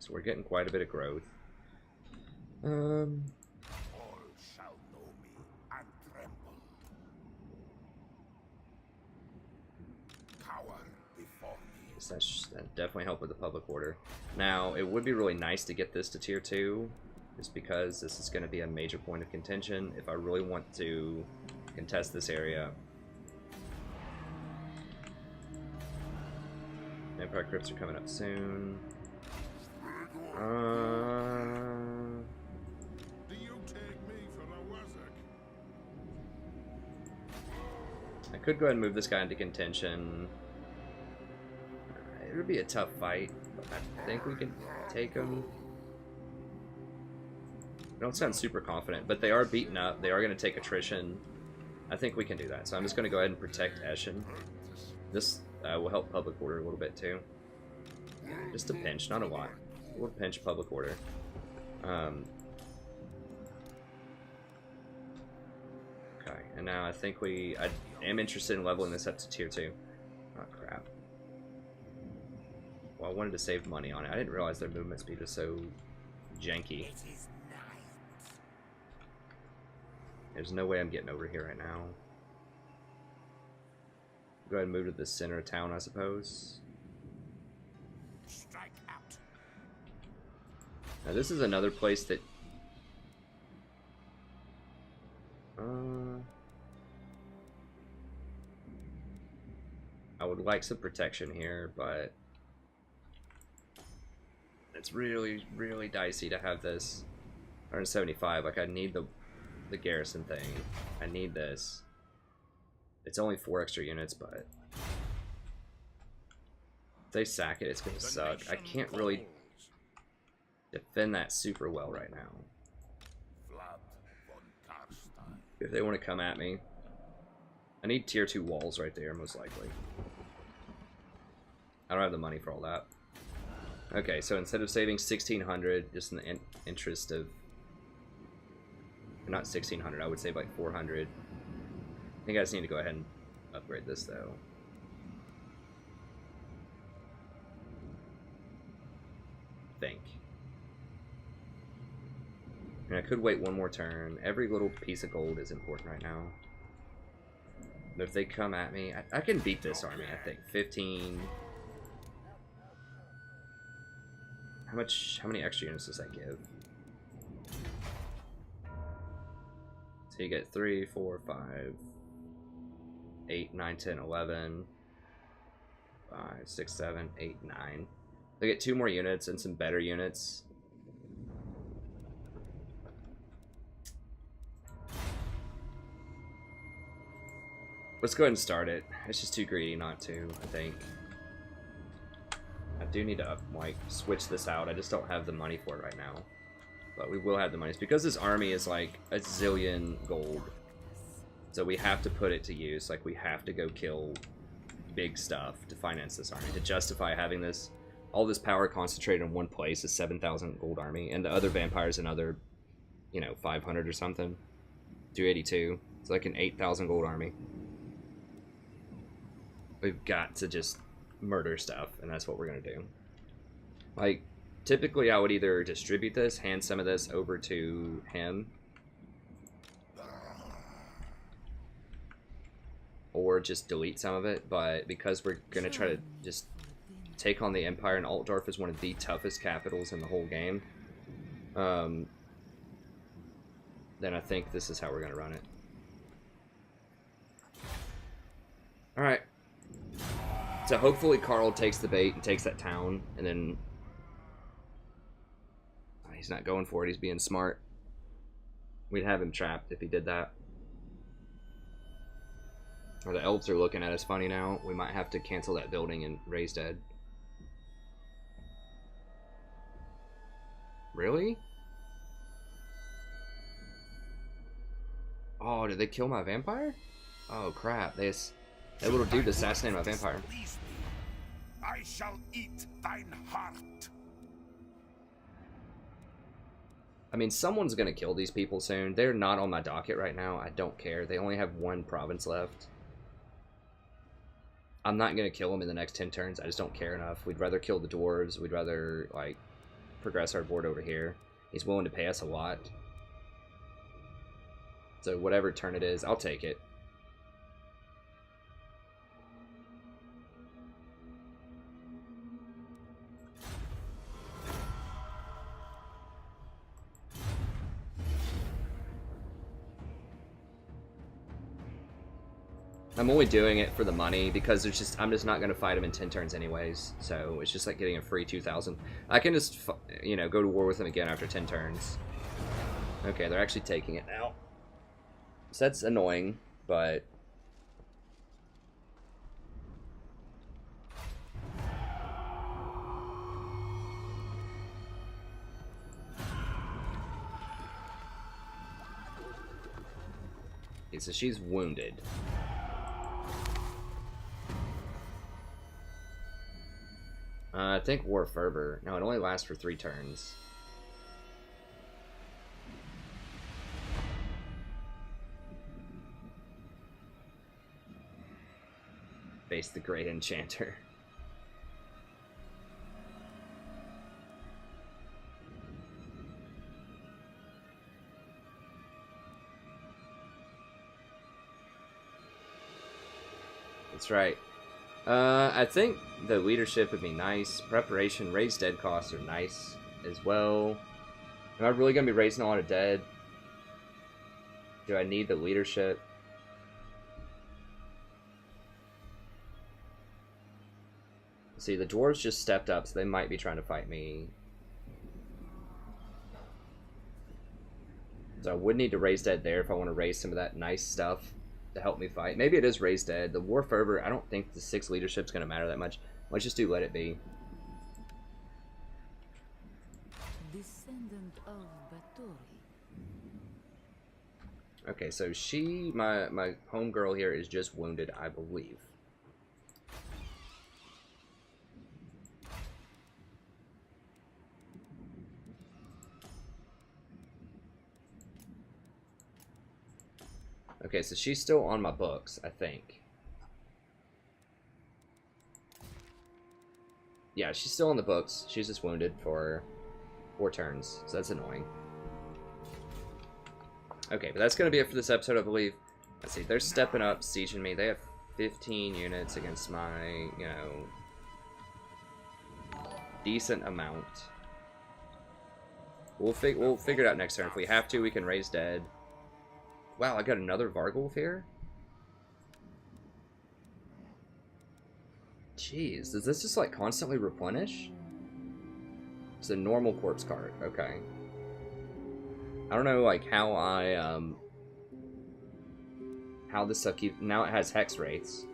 So we're getting quite a bit of growth. All shall know me and tremble. Cower before me. So that definitely helped with the public order. Now, it would be really nice to get this to tier 2, just because this is going to be a major point of contention if I really want to contest this area. Vampire crypts are coming up soon. Do you take me for a wazak? I could go ahead and move this guy into contention. It would be a tough fight, but I think we can take him. I don't sound super confident, but they are beaten up. They are going to take attrition. I think we can do that. So I'm just going to go ahead and protect Eshin. This will help public order a little bit too. Just a pinch, not a lot. We'll pinch public order. Okay, and now I think I am interested in leveling this up to tier 2. Oh crap. Well, I wanted to save money on it. I didn't realize their movement speed was so janky. There's no way I'm getting over here right now. Go ahead and move to the center of town, I suppose. Strike out. Now this is another place that... I would like some protection here, but... it's really, really dicey to have this. 175, like I need the garrison thing. I need this. It's only 4 extra units, but... if they sack it, it's gonna suck. I can't really defend that super well right now. If they want to come at me, I need tier 2 walls right there, most likely. I don't have the money for all that. Okay, so instead of saving 1,600, just in the interest of... not 1,600, I would save like 400. I think I just need to go ahead and upgrade this, though. Think. And I could wait one more turn. Every little piece of gold is important right now. But if they come at me, I can beat this army, I think. 15... how many extra units does that give? So you get 3, 4, 5, 8, 9, 10, 11, 5, 6, 7, 8, 9. They get 2 more units and some better units. Let's go ahead and start it. It's just too greedy not to, I think. I do need to like switch this out. I just don't have the money for it right now. But we will have the money. It's because this army is like a zillion gold. So we have to put it to use. Like we have to go kill big stuff to finance this army. To justify having this, all this power concentrated in one place, a 7,000 gold army. And the other vampires another, 500 or something. 282. It's like an 8,000 gold army. We've got to just murder stuff, and that's what we're gonna do. Like, typically I would either distribute this, hand some of this over to him, or just delete some of it, but because we're gonna try to just take on the Empire, and Altdorf is one of the toughest capitals in the whole game, then I think this is how we're gonna run it. Alright. So hopefully Carl takes the bait and takes that town, and then... He's not going for it, he's being smart. We'd have him trapped if he did that. Or the elves are looking at us funny now. We might have to cancel that building and raise dead. Really? Oh, did they kill my vampire? Oh crap, that little dude assassinated my vampire. I shall eat thine heart. I mean, someone's gonna kill these people soon. They're not on my docket right now. I don't care. They only have one province left. I'm not gonna kill them in the next 10 turns. I just don't care enough. We'd rather kill the dwarves. We'd rather, like, progress our board over here. He's willing to pay us a lot. So whatever turn it is, I'll take it. I'm only doing it for the money because I'm just not going to fight him in 10 turns anyways. So it's just like getting a free 2,000. I can just, you know, go to war with him again after 10 turns. Okay, they're actually taking it now. So that's annoying, but... Okay, so she's wounded. I think War Fervor. No, it only lasts for 3 turns. Face the Great Enchanter. That's right. I think the leadership would be nice. Preparation, raised dead costs are nice as well. Am I really going to be raising a lot of dead? Do I need the leadership? See, the dwarves just stepped up, so they might be trying to fight me. So I would need to raise dead there if I want to raise some of that nice stuff to help me fight. Maybe it is raised dead. The War Fervor, I don't think the 6 leadership's going to matter that much. Let's just do let it be. Descendant of Bathory. Okay, so she, my homegirl here is just wounded, I believe. Okay, so she's still on my books, I think. Yeah, she's still on the books. She's just wounded for 4 turns, so that's annoying. Okay, but that's going to be it for this episode, I believe. Let's see, they're stepping up, sieging me. They have 15 units against my, you know, decent amount. We'll figure it out next turn. If we have to, we can raise dead. Wow, I got another Vargulf here? Jeez, does this just like constantly replenish? It's a normal corpse card, okay. I don't know like how how this stuff keeps, now it has hex rates.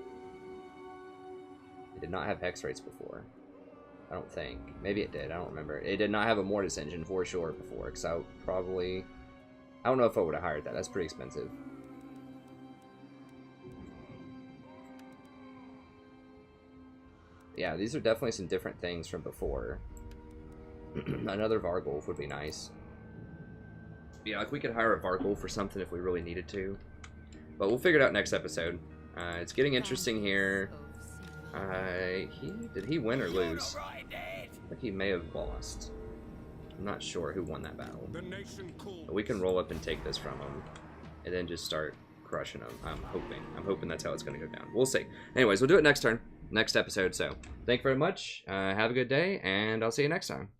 It did not have hex rates before. I don't think. Maybe it did, I don't remember. It did not have a Mortis engine for sure before, because I probably... I don't know if I would have hired that. That's pretty expensive. Yeah, these are definitely some different things from before. Another Vargulf would be nice. Yeah, like we could hire a Vargulf for something if we really needed to. But we'll figure it out next episode. It's getting interesting here. Did he win or lose? I think he may have lost. I'm not sure who won that battle. But we can roll up and take this from him. And then just start crushing him. I'm hoping that's how it's going to go down. We'll see. Anyways, we'll do it next turn. Next episode. So, thank you very much. Have a good day. And I'll see you next time.